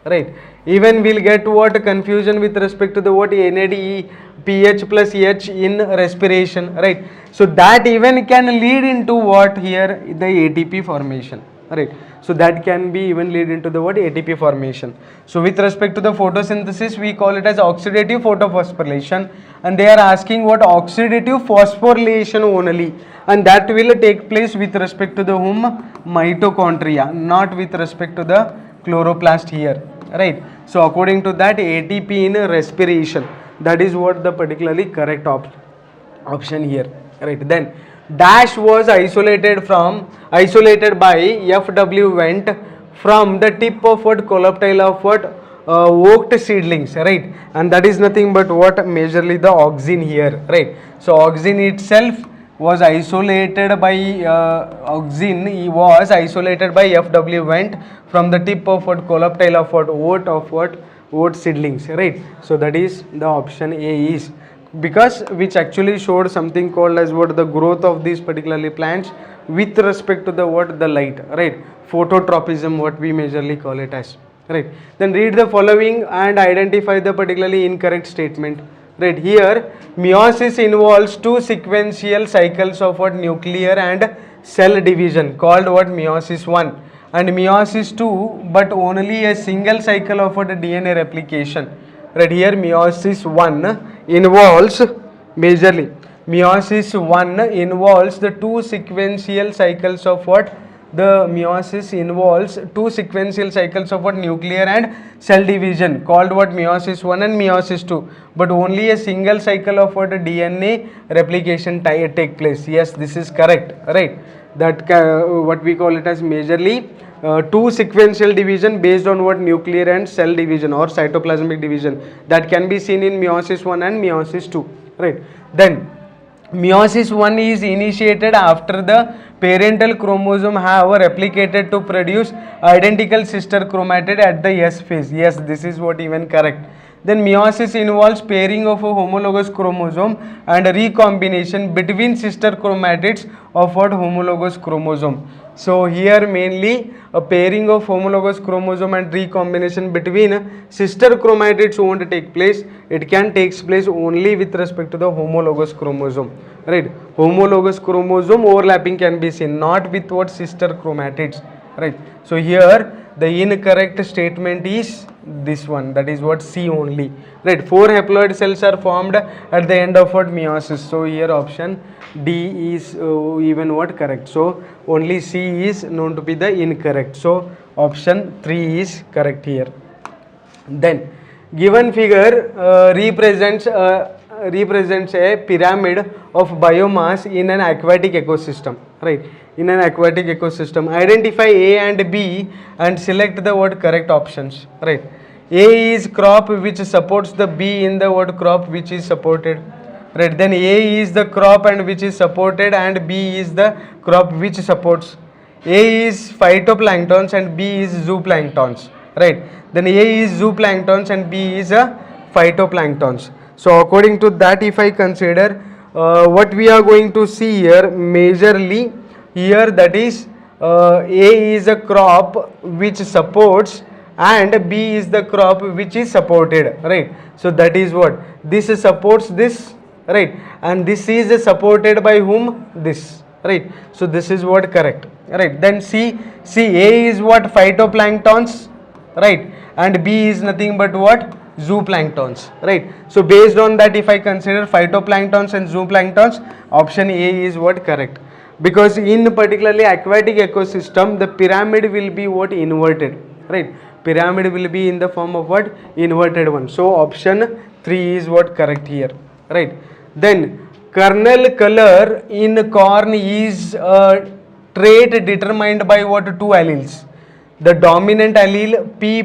right? Even we'll get what confusion with respect to the what NADPH plus H in respiration, right? So that even can lead into what here the ATP formation, right? So that can be even lead into the what ATP formation. So with respect to the photosynthesis, we call it as oxidative photophosphorylation, and they are asking what oxidative phosphorylation only, and that will take place with respect to the whom mitochondria, not with respect to the chloroplast here, right? So according to that, ATP in respiration, that is what the particularly correct option here, right? Then dash was isolated by FW went from the tip of what coloptile of what oaked seedlings, right? And that is nothing but what majorly the auxin here, right? So auxin itself was isolated by auxin was isolated by FW went from the tip of what coloptile of what oat seedlings, right? So that is the option A is, because which actually showed something called as what the growth of these particularly plants with respect to the what the light, right? Phototropism, what we majorly call it as, right? Then read the following and identify the particularly incorrect statement, right? Here meiosis involves two sequential cycles of what nuclear and cell division called what meiosis 1 and meiosis 2, but only a single cycle of what DNA replication, right? Here meiosis 1 involves majorly, meiosis 1 involves the two sequential cycles of what the meiosis involves two sequential cycles of what nuclear and cell division called what meiosis 1 and meiosis 2, but only a single cycle of what DNA replication take place. Yes, this is correct, right? That what we call it as majorly two sequential division based on what nuclear and cell division or cytoplasmic division, that can be seen in meiosis 1 and meiosis 2, right? Then meiosis 1 is initiated after the parental chromosome have replicated to produce identical sister chromatid at the S phase. Yes, this is what even correct. Then meiosis involves pairing of a homologous chromosome and recombination between sister chromatids of what homologous chromosome. So here mainly a pairing of homologous chromosome and recombination between sister chromatids won't take place. It can take place only with respect to the homologous chromosome, right? Homologous chromosome overlapping can be seen, not with what sister chromatids, right? So here the incorrect statement is this one, that is what C only, right? 4 haploid cells are formed at the end of what meiosis. So here option D is even what correct. So only C is known to be the incorrect. So option 3 is correct here. Then given figure represents a pyramid of biomass in an aquatic ecosystem, right? In an aquatic ecosystem, identify A and B and select the what correct options, right? A is crop which supports the B in the what crop which is supported, right? Then A is the crop and which is supported and B is the crop which supports. A is phytoplanktons and B is zooplanktons, right? Then A is zooplanktons and B is phytoplanktons. So according to that, if I consider what we are going to see here majorly here, that is A is a crop which supports and B is the crop which is supported, right? So that is what this supports this, right, and this is supported by whom? This, right? So this is what correct, right? Then C A is what? Phytoplanktons, right, and B is nothing but what? Zooplanktons, right? So based on that, if I consider phytoplanktons and zooplanktons, option A is what? Correct, because in particularly aquatic ecosystem the pyramid will be what? Inverted, right? Pyramid will be in the form of what? Inverted one. So option 3 is what? Correct here, right? Then kernel color in corn is a trait determined by what? 2 alleles. The dominant allele P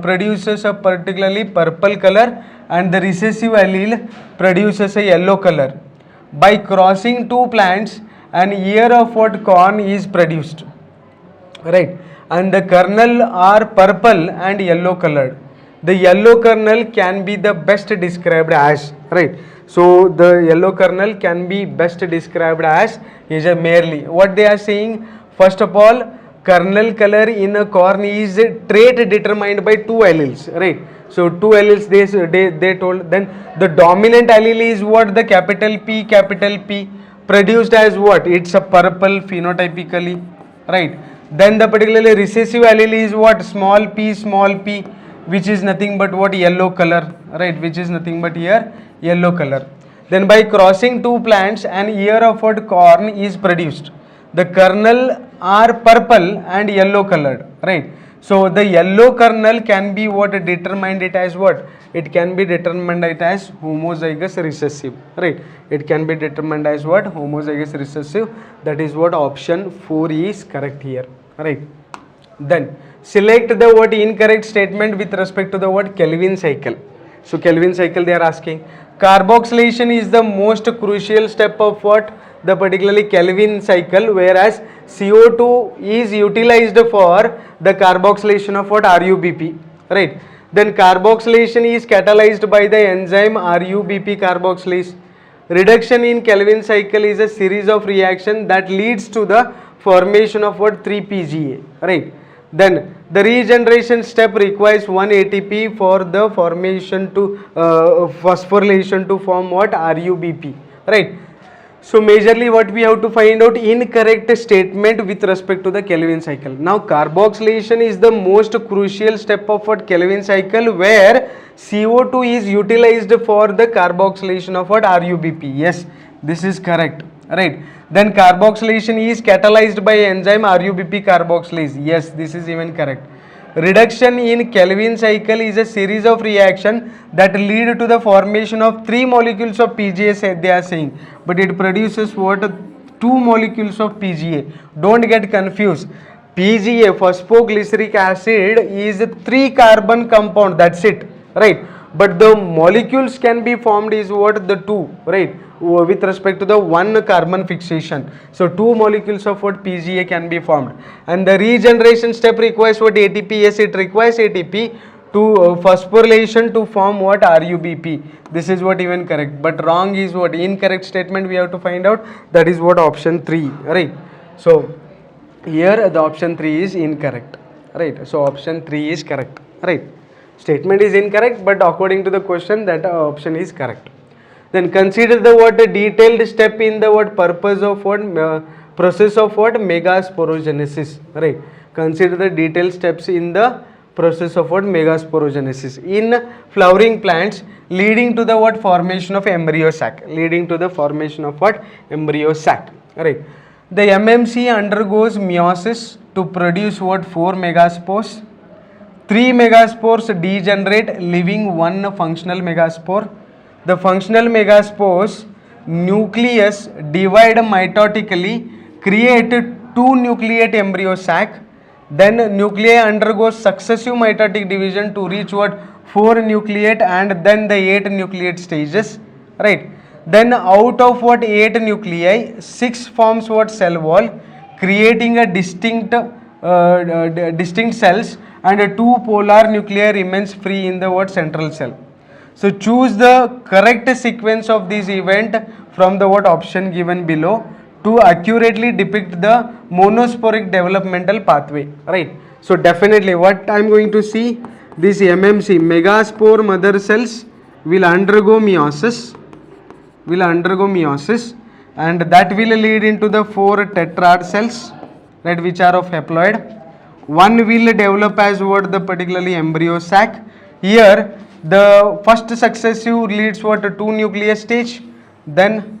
produces a particularly purple color and the recessive allele produces a yellow color. By crossing 2 plants, an ear of what? Corn is produced, right, and the kernel are purple and yellow colored. The yellow kernel can be the best described as, right? So the yellow kernel can be best described as is a merely what they are saying. First of all, kernel color in a corn is a trait determined by 2 alleles, right? So 2 alleles they told. Then the dominant allele is what? The capital P produced as what? It's a purple phenotypically, right? Then the particularly recessive allele is what? Small p, which is nothing but what? Yellow color, right? Which is nothing but here yellow color. Then by crossing 2 plants, an ear of what? Corn is produced. The kernel are purple and yellow colored, right? So the yellow kernel can be what? Determined it as what? It can be determined it as homozygous recessive, right? It can be determined as what? Homozygous recessive. That is what option 4 is correct here, right? Then select the what? Incorrect statement with respect to the what? Kelvin cycle. So Kelvin cycle they are asking. Carboxylation is the most crucial step of what? The particularly Kelvin cycle, whereas CO2 is utilized for the carboxylation of what? RuBP, right? Then carboxylation is catalyzed by the enzyme RuBP carboxylase. Reduction in Kelvin cycle is a series of reaction that leads to the formation of what? 3-PGA, right? Then the regeneration step requires 1 ATP for the formation to phosphorylation to form what? RuBP, right? So majorly what we have to find out? Incorrect statement with respect to the Kelvin cycle. Now carboxylation is the most crucial step of what? Kelvin cycle, where CO2 is utilized for the carboxylation of what? RuBP. Yes, this is correct, right? Then carboxylation is catalyzed by enzyme RuBP carboxylase. Yes, this is even correct. Reduction in Kelvin cycle is a series of reaction that lead to the formation of 3 molecules of PGA, they are saying, but it produces what? 2 molecules of PGA. Don't get confused. PGA, phosphoglyceric acid, is a 3 carbon compound, that's it, right? But the molecules can be formed is what? The 2, right, with respect to the 1 carbon fixation. So 2 molecules of what? PGA can be formed. And the regeneration step requires what? ATP. Yes, it requires ATP to phosphorylation to form what? RuBP. This is what even correct, but wrong is what? Incorrect statement we have to find out. That is what? Option 3, right? So here the option 3 is incorrect, right? So option 3 is correct, right? Statement is incorrect, but according to the question that option is correct. Then consider the what? Detailed step in the what? Purpose of what? Process of what? Megasporogenesis, right? Consider the detailed steps in the process of what? Megasporogenesis in flowering plants, leading to the what? Formation of embryo sac. Leading to the formation of what? Embryo sac, right? The MMC undergoes meiosis to produce what? 4 megaspores. 3 megaspores degenerate, leaving 1 functional megaspore. The functional megaspores nucleus divide mitotically, create 2 nucleate embryo sac. Then nuclei undergoes successive mitotic division to reach what? 4 nucleate and then the 8 nucleate stages, right? Then out of what? 8 nuclei, 6 forms what? Cell wall, creating a distinct cells, and 2 polar nuclei remains free in the what? Central cell. So choose the correct sequence of this event from the what option given below to accurately depict the monosporic developmental pathway, right? So definitely what I am going to see, this MMC, megaspore mother cells will undergo meiosis, and that will lead into the 4 tetrad cells, right, which are of haploid. One will develop as what the particularly embryo sac. Here the first successive leads what 2 nucleus stage, then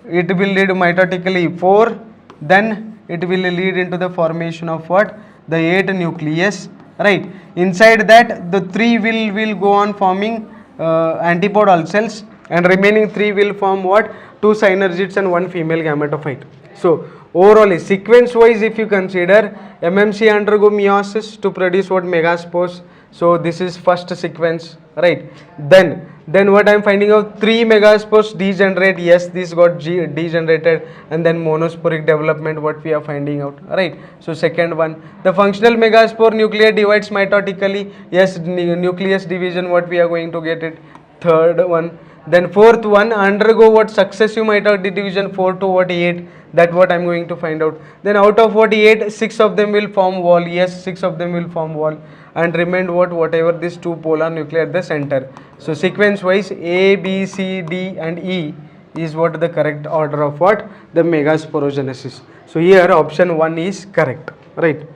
it will lead mitotically 4, then it will lead into the formation of what, the 8 nucleus, right? Inside that the 3 will go on forming antipodal cells, and remaining 3 will form what, 2 synergids and 1 female gametophyte. So overall sequence wise if you consider, MMC undergo meiosis to produce what, megaspores. So this is first sequence, right? Then what I am finding out, 3 megaspores degenerate, yes, this got degenerated, and then monosporic development what we are finding out, right? So second one, the functional megaspore nucleus divides mitotically, yes, nucleus division what we are going to get it. Third one, then fourth one undergo what, successive mitotic division 4 to what, 8, that what I am going to find out. Then out of what 8, 6 of them will form wall, yes, 6 of them will form wall, and remain what, whatever this 2 polar nuclei at the center. So sequence wise A, B, C, D and E is what the correct order of what, the megasporogenesis. So here option 1 is correct, right?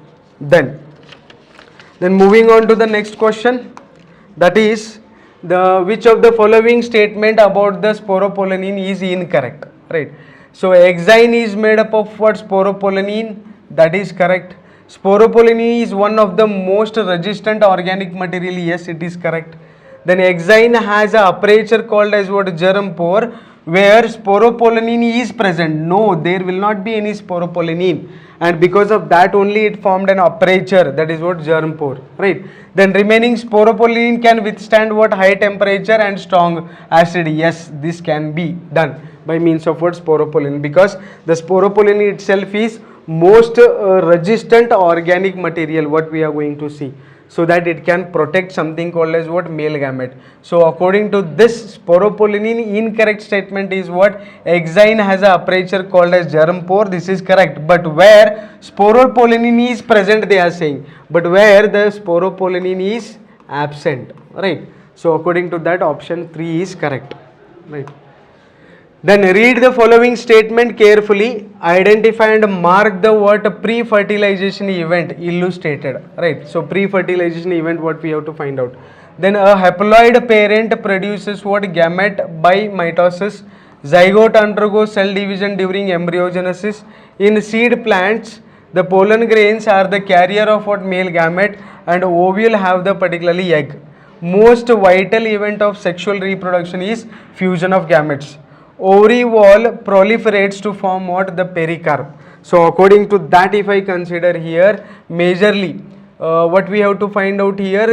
Then moving on to the next question, that is the which of the following statement about the sporopollenin is incorrect, right? So exine is made up of what, sporopollenin, that is correct. Sporopollenin is one of the most resistant organic material, yes, it is correct. Then exine has a aperture called as what, germ pore, where sporopollenin is present. No, there will not be any sporopollenin, and because of that only it formed an aperture, that is what, germ pore, right? Then remaining sporopollenin can withstand what, high temperature and strong acid, yes, this can be done by means of what, sporopollenin, because the sporopollenin itself is most resistant organic material what we are going to see, so that it can protect something called as what, male gamete. So according to this sporopollenin, incorrect statement is what, exine has a aperture called as germ pore, this is correct, but where sporopollenin is present they are saying, but where the sporopollenin is absent, right? So according to that option 3 is correct, right? Then read the following statement carefully, identify and mark the what, pre-fertilization event illustrated, right? So pre-fertilization event what we have to find out. Then a haploid parent produces what, gamete by mitosis, zygote undergoes cell division during embryogenesis. In seed plants the pollen grains are the carrier of what, male gamete, and ovule have the particularly egg. Most vital event of sexual reproduction is fusion of gametes. Ovary wall proliferates to form what, the pericarp. So according to that if I consider here majorly what we have to find out here,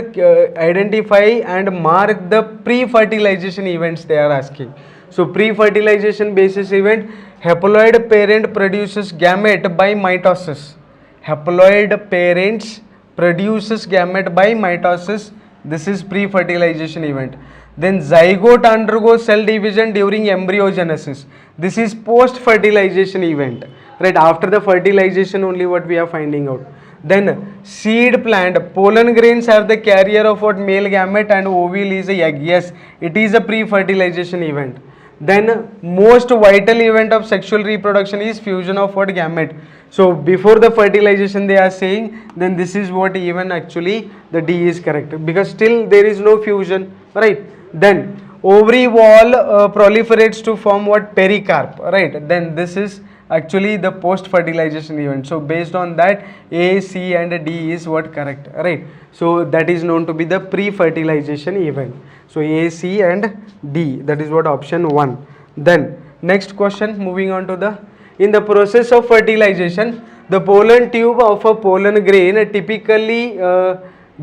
identify and mark the pre-fertilization events they are asking. So pre-fertilization basis event, haploid parent produces gamete by mitosis. Haploid parents produces gamete by mitosis, this is pre-fertilization event. Then zygote undergoes cell division during embryogenesis, this is post-fertilization event, right? After the fertilization only what we are finding out. Then seed plant, pollen grains are the carrier of what, male gamete, and ovule is a egg, yes, it is a pre-fertilization event. Then most vital event of sexual reproduction is fusion of what, gamete. So before the fertilization they are saying, then this is what, even actually the D is correct, because still there is no fusion, right? Then ovary wall proliferates to form what, pericarp, right? Then this is actually the post fertilization event. So based on that A, C and D is what, correct, right? So that is known to be the pre-fertilization event. So A, C and D, that is what option 1. Then next question, moving on to the, in the process of fertilization the pollen tube of a pollen grain typically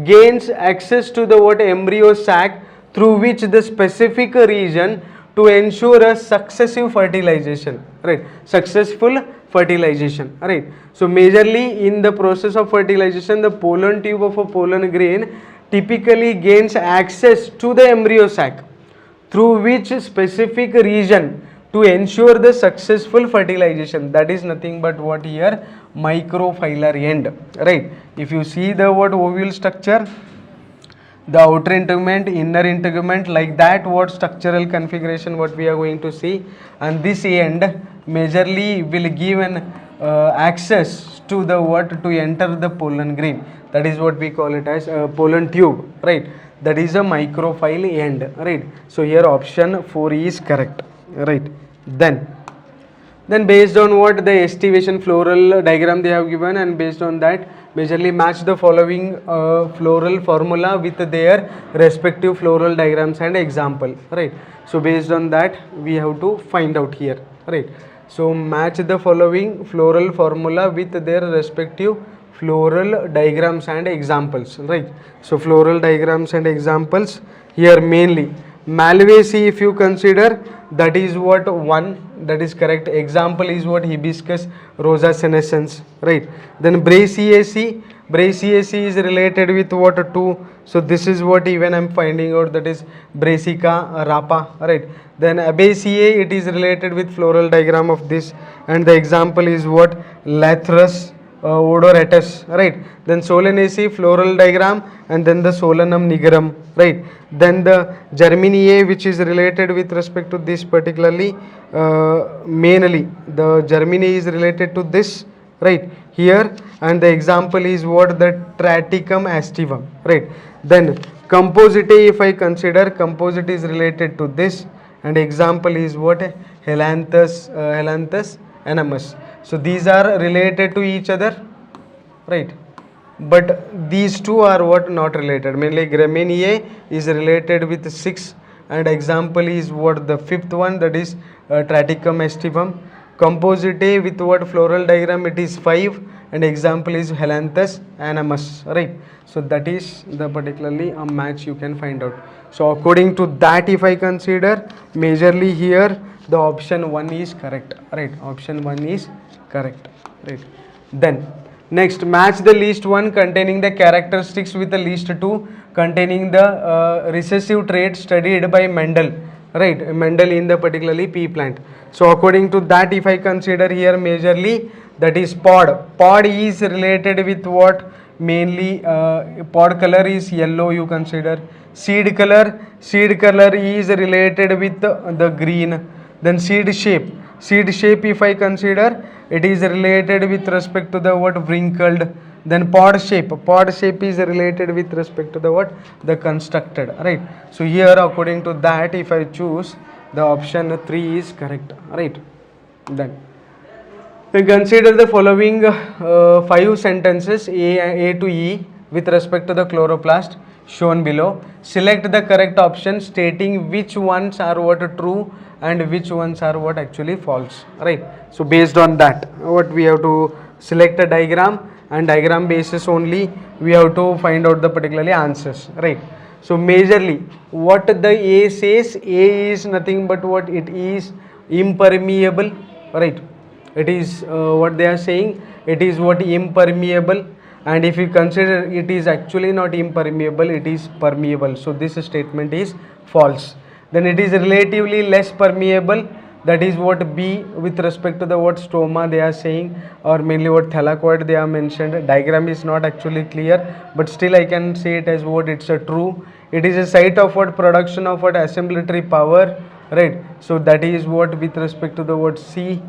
gains access to the what, embryo sac, through which the specific region to ensure a successive fertilization, right? Successful fertilization, right? So majorly in the process of fertilization the pollen tube of a pollen grain typically gains access to the embryo sac, through which specific region to ensure the successful fertilization. That is nothing but what here, microphylar end, right? If you see the what ovule structure, the outer integument, inner integument, like that what structural configuration what we are going to see, and this end majorly will give an access to the what, to enter the pollen grain. That is what we call it as pollen tube, right? That is a microphyll end, right? So here option 4 is correct, right? Then based on what the estivation floral diagram they have given, and based on that majorly match the following floral formula with their respective floral diagrams and example, right? So based on that we have to find out here, right? So match the following floral formula with their respective floral diagrams and examples, right? So floral diagrams and examples here mainly Malvaceae, if you consider, that is what one, that is correct. Example is what, hibiscus rosa senescens, right? Then Brassiaceae is related with what, two. So this is what even I am finding out, that is Brassica rapa, right? Then Abaceae, it is related with floral diagram of this, and the example is what, Lathyrus odoratus, right? Then Solanaceae, floral diagram, and then the Solanum nigerum, right? Then the Germinaceae, which is related with respect to this particularly, mainly the Germinaceae is related to this, right, here, and the example is what, the Triticum aestivum, right? Then Compositae, if I consider, composite is related to this, and example is what, Helanthus animus. So these are related to each other, right? But these two are what, not related. Mainly Gramineae is related with 6, and example is what, the fifth one, that is Triticum aestivum. Compositae with what floral diagram, it is 5, and example is Helanthus animus, right? So that is the particularly a match you can find out. So according to that, if I consider, majorly here the option 1 is correct, right? Option 1 is correct, right? Then next, match the least one containing the characteristics with the least 2 containing the recessive trait studied by Mendel, right? Mendel in the particularly pea plant. So according to that, if I consider here majorly, that is pod is related with what, mainly pod color is yellow, you consider. Seed color is related with the green. Then seed shape if I consider, it is related with respect to the what, wrinkled. Then pod shape is related with respect to the what, the constructed, right? So here according to that, if I choose, the option 3 is correct, right? Then consider the following 5 sentences A to E with respect to the chloroplast shown below. Select the correct option stating which ones are what, true, and which ones are what, actually false, right? So based on that, what we have to select a diagram, and diagram basis only we have to find out the particularly answers, right? So majorly what the A says, A is nothing but what, it is impermeable, right? It is what they are saying, it is what, impermeable. And if you consider, it is actually not impermeable, it is permeable. So this statement is false. Then it is relatively less permeable, that is what B with respect to the what, stoma they are saying, or mainly what, thylakoid they are mentioned. Diagram is not actually clear, but still I can say it as what, it's a true. It is a site of what, production of what, assimilatory power, right? So that is what with respect to the what, C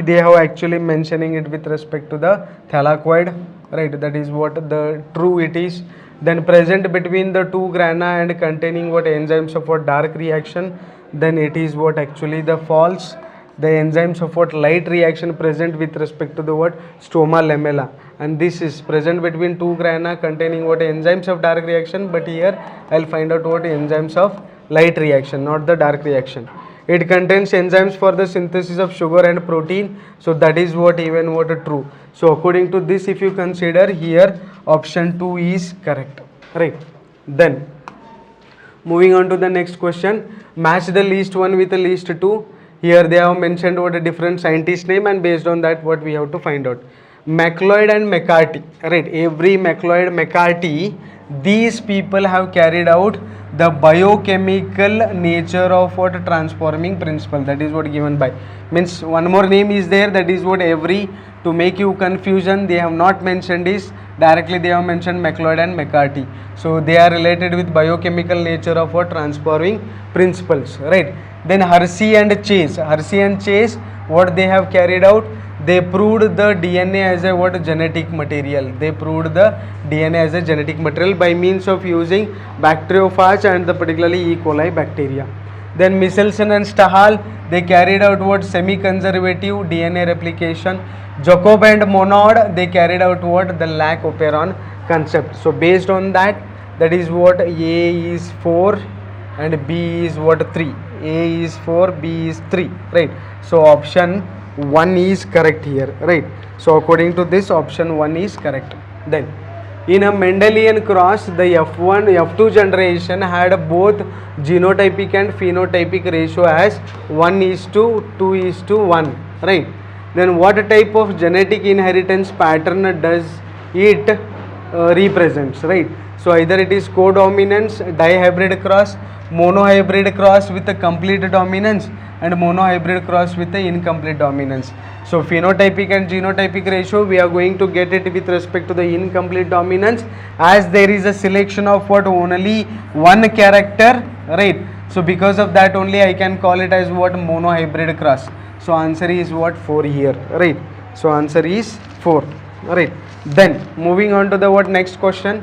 they have actually mentioning it with respect to the thylakoid, right? That is what the true it is. Then present between the two grana and containing what, enzymes of what, dark reaction, then it is what, actually the false. The enzymes of what, light reaction present with respect to the what, stoma lamella, and this is present between two grana containing what, enzymes of dark reaction, but here I'll find out what, enzymes of light reaction, not the dark reaction. It contains enzymes for the synthesis of sugar and protein, so that is what, even what, true. So according to this, if you consider here, option 2 is correct, right? Then moving on to the next question, match the least one with the least 2. Here they have mentioned what a different scientist name, and based on that what we have to find out. McLeod and McCarthy, right? Avery, McLeod, McCarthy, these people have carried out the biochemical nature of what transforming principle, that is what given by, means one more name is there, that is what Avery. To make you confusion, they have not mentioned is directly, they have mentioned McLeod and McCarthy. So they are related with biochemical nature of what transforming principles, right? Then Hersey and Chase, what they have carried out, they proved the DNA as a what genetic material. They proved the DNA as a genetic material by means of using bacteriophage and the particularly E. coli bacteria. Then Michelson and Stahal, they carried out what semi-conservative DNA replication. Jacob and Monod, they carried out what the lac operon concept. So based on that, that is what A is 4 and B is what 3. A is 4, B is 3, right? So option 1 is correct here, right? So according to this, option 1 is correct. Then in a Mendelian cross, the F1, F2 generation had both genotypic and phenotypic ratio as 1:2:1, right? Then what type of genetic inheritance pattern does it represents, right? So either it is codominance, dihybrid cross, monohybrid cross with a complete dominance, and monohybrid cross with the incomplete dominance. So phenotypic and genotypic ratio, we are going to get it with respect to the incomplete dominance, as there is a selection of what only one character, right? So because of that only I can call it as what monohybrid cross. So answer is what 4 here, right? So answer is 4, right? Then moving on to the what next question.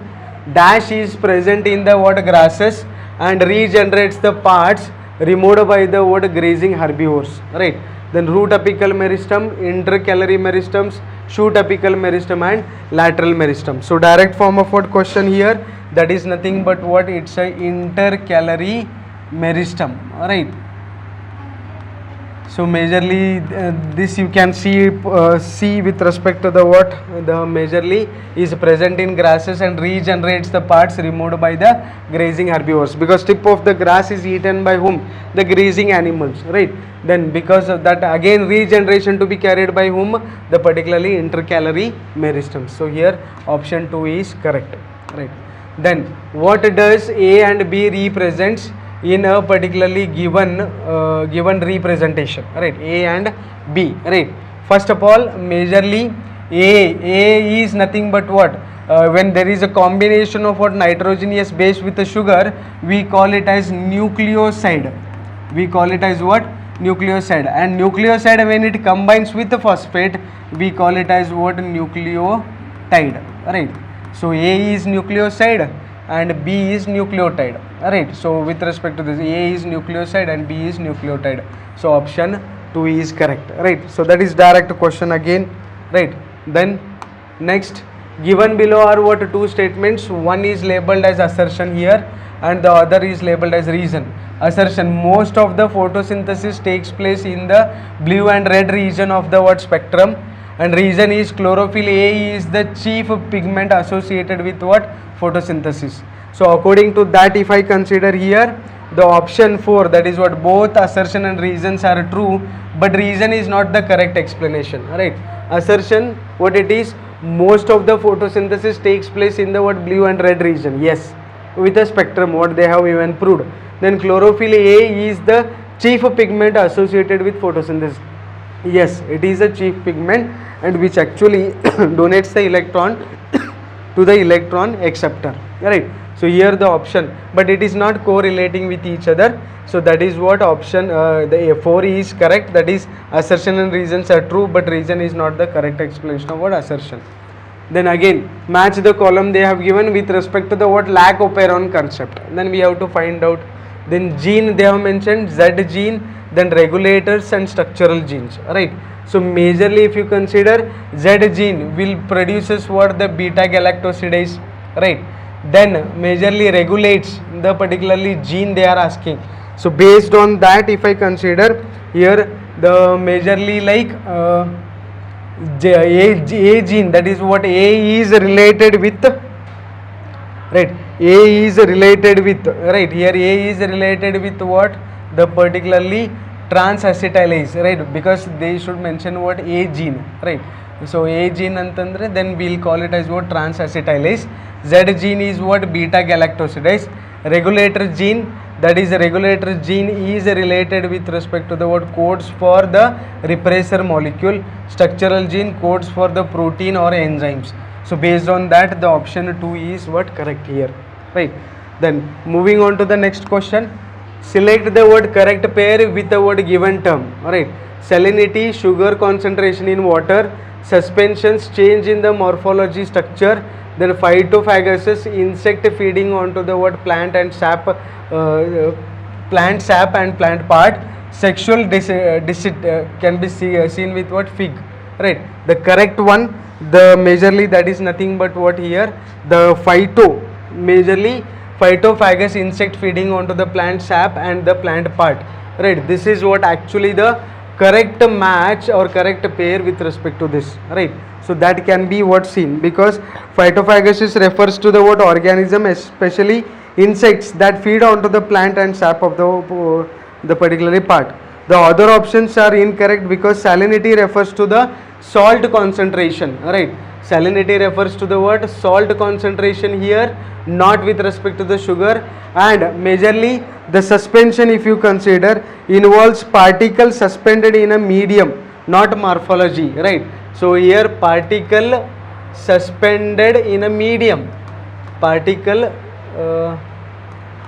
Dash is present in the what grasses and regenerates the parts removed by the what grazing herbivores, right? Then root apical meristem, intercalary meristems, shoot apical meristem and lateral meristem. So direct form of what question here, that is nothing but what, it's a intercalary meristem, right? So majorly this you can see with respect to the what, the majorly is present in grasses and regenerates the parts removed by the grazing herbivores, because tip of the grass is eaten by whom? The grazing animals, right? Then because of that again regeneration to be carried by whom? The particularly intercalary meristems. So here option 2 is correct, right? Then what does A and B represents in a particularly given representation, right? A and B, right? First of all, majorly A is nothing but what, when there is a combination of what nitrogenous base with a sugar, we call it as nucleoside. We call it as what? Nucleoside. And nucleoside, when it combines with the phosphate, we call it as what? Nucleotide, right? So A is nucleoside and B is nucleotide, right? So with respect to this, A is nucleoside and B is nucleotide. So option 2 is correct, right? So that is direct question again, right? Then next, given below are what two statements? One is labeled as assertion here and the other is labeled as reason. Assertion: most of the photosynthesis takes place in the blue and red region of the what spectrum, and reason is chlorophyll A is the chief pigment associated with what? Photosynthesis. So according to that, if I consider here the option 4, that is what both assertion and reasons are true, but reason is not the correct explanation, right? Assertion, what it is? Most of the photosynthesis takes place in the what? Blue and red region. Yes, with a spectrum, what they have even proved. Then chlorophyll A is the chief pigment associated with photosynthesis. Yes, it is a chief pigment and which actually donates the electron to the electron acceptor, right? So here the option, but it is not correlating with each other. So that is what option the 4 is correct, that is assertion and reasons are true, but reason is not the correct explanation of what assertion. Then again match the column they have given with respect to the what lac operon concept. Then we have to find out. Then gene they have mentioned, Z gene, then regulators and structural genes, right? So majorly if you consider, Z gene will produces what? The beta galactosidase, right? Then majorly regulates the particularly gene they are asking. So based on that, if I consider here the majorly like A gene, that is what A is related with, right? A is related with, right? Here A is related with what? The particularly trans acetylase, right? Because they should mention what? A gene, right? So A gene antandre, then we'll call it as what? Trans-acetylase. Z gene is what? Beta galactosidase. Regulator gene, that is regulator gene is related with respect to the what? Codes for the repressor molecule. Structural gene codes for the protein or enzymes. So based on that, the option 2 is what? Correct here, right? Then moving on to the next question. Select the word correct pair with the word given term. Alright. Salinity, sugar concentration in water, suspensions, change in the morphology structure, then phytophagocyous, insect feeding onto the word plant and sap, plant sap and plant part, sexual can be seen with what? Fig. Right. The correct one, the majorly that is nothing but what here? The majorly phytophagous insect feeding onto the plant sap and the plant part, right? This is what actually the correct match or correct pair with respect to this, right? So that can be what seen, because phytophagocyous refers to the what? Organism, especially insects that feed onto the plant and sap of the particular part. The other options are incorrect because salinity refers to the salt concentration, right? Salinity refers to the what? Salt concentration here, not with respect to the sugar. And majorly the suspension, if you consider, involves particles suspended in a medium, not morphology, right? So here particle suspended in a medium, particle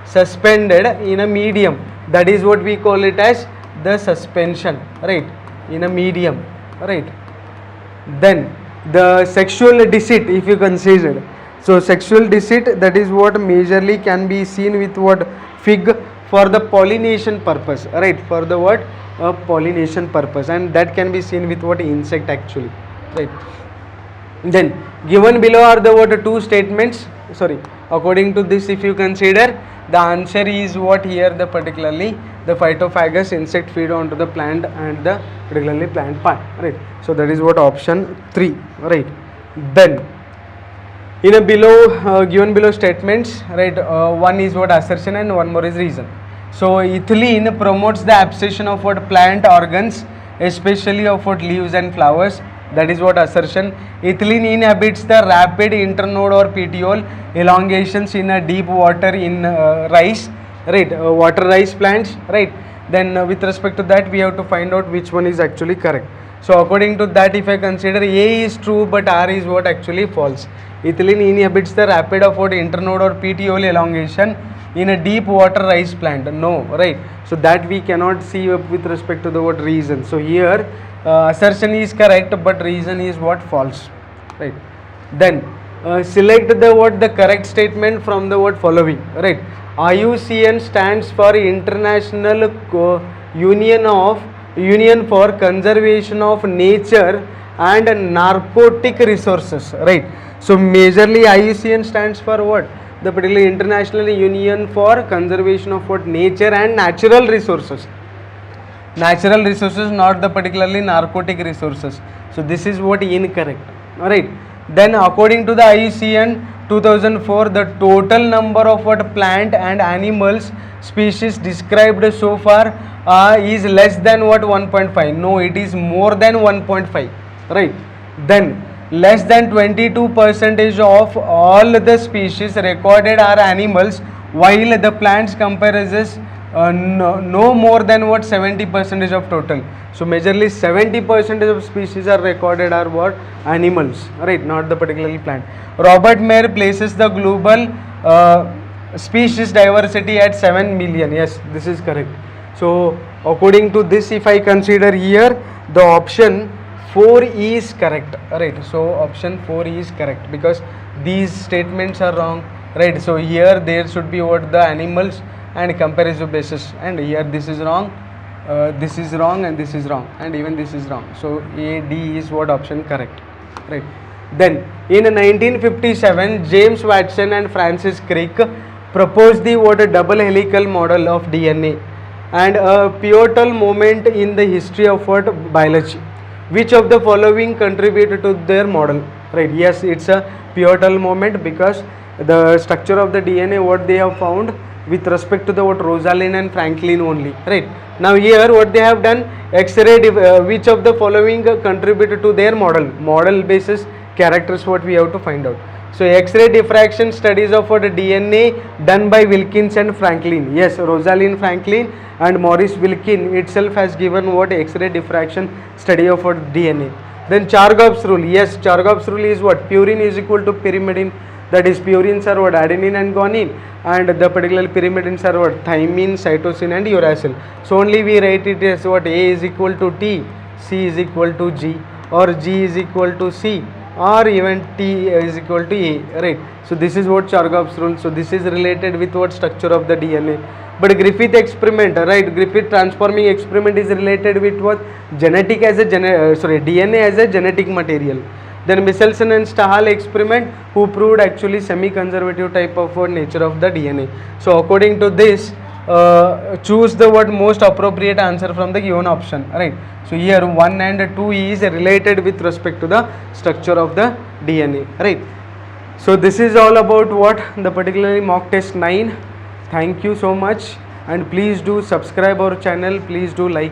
suspended in a medium, that is what we call it as the suspension, right? In a medium, right? Then the sexual deceit, if you consider, so sexual deceit, that is what majorly can be seen with what? Fig, for the pollination purpose, right? For the what? Pollination purpose, and that can be seen with what? Insect actually, right? Then given below are the what? Two statements, sorry, according to this, if you consider, the answer is what here? The particularly the phytophagous insect feed onto the plant and the particularly plant part, right? So that is what option 3, right? Then in a below given below statements, right, one is what? Assertion and one more is reason. So ethylene promotes the abscission of what? Plant organs, especially of what? Leaves and flowers, that is what? Assertion. Ethylene inhibits the rapid internode or petiole elongations in a deep water in rice, right? Water rice plants, right? Then with respect to that, we have to find out which one is actually correct. So according to that, if I consider A is true but R is what? Actually false. Ethylene inhibits the rapid of what? Internode or petiole elongation in a deep water rice plant. No, right? So that we cannot see with respect to the what? Reason. So here assertion is correct but reason is what? False, right? Then select the what? The correct statement from the what? Following, right? IUCN stands for International Union for Conservation of Nature and Narcotic Resources, right? So majorly IUCN stands for what? The particular International Union for Conservation of what? Nature and Natural Resources. Natural resources, not the particularly narcotic resources. So this is what? Incorrect, alright. Then according to the IUCN 2004, the total number of what? Plant and animals species described so far is less than what? 1.5. No, it is more than 1.5, right? Then less than 22% of all the species recorded are animals, while the plants comprises no more than what? 70% of total. So majorly 70% of species are recorded are what? Animals, right? Not the particularly plant. Robert Mayer places the global species diversity at 7 million. Yes, this is correct. So according to this, if I consider here, the option 4 is correct, right? So option 4 is correct because these statements are wrong, right? So here there should be what? The animals and comparative basis, and here this is wrong, this is wrong, and this is wrong, and even this is wrong. So A, D is what? Option correct, right? Then in 1957, James Watson and Francis Crick proposed the what? Double helical model of DNA and a pivotal moment in the history of what? Biology. Which of the following contributed to their model, right? Yes, it's a pivotal moment because the structure of the DNA what they have found, with respect to the what Rosalind and Franklin only, right? Now here what they have done, X-ray which of the following contributed to their model basis characters, what we have to find out. So X-ray diffraction studies of what DNA done by Wilkins and Franklin. Yes, Rosalind Franklin and Maurice Wilkins itself has given what X-ray diffraction study of what DNA. Then Chargaff's rule. Yes, Chargaff's rule is what? Purine is equal to pyrimidine. That is, purines are what? Adenine and guanine, and the particular pyrimidines are what? Thymine, cytosine and uracil. So only we write it as what? A is equal to T, C is equal to G, or G is equal to C, or even T is equal to A, right? So this is what Chargaff's rule. So this is related with what? Structure of the DNA. But Griffith experiment, right? Griffith transforming experiment is related with what? Genetic as a DNA as a genetic material. Then Michelson and Stahl experiment, who proved actually semi-conservative type of nature of the DNA. So according to this, choose the what most appropriate answer from the given option, right? So here 1 and 2 is related with respect to the structure of the DNA, right? So this is all about what the particularly mock test 9. Thank you so much, and please do subscribe our channel, please do like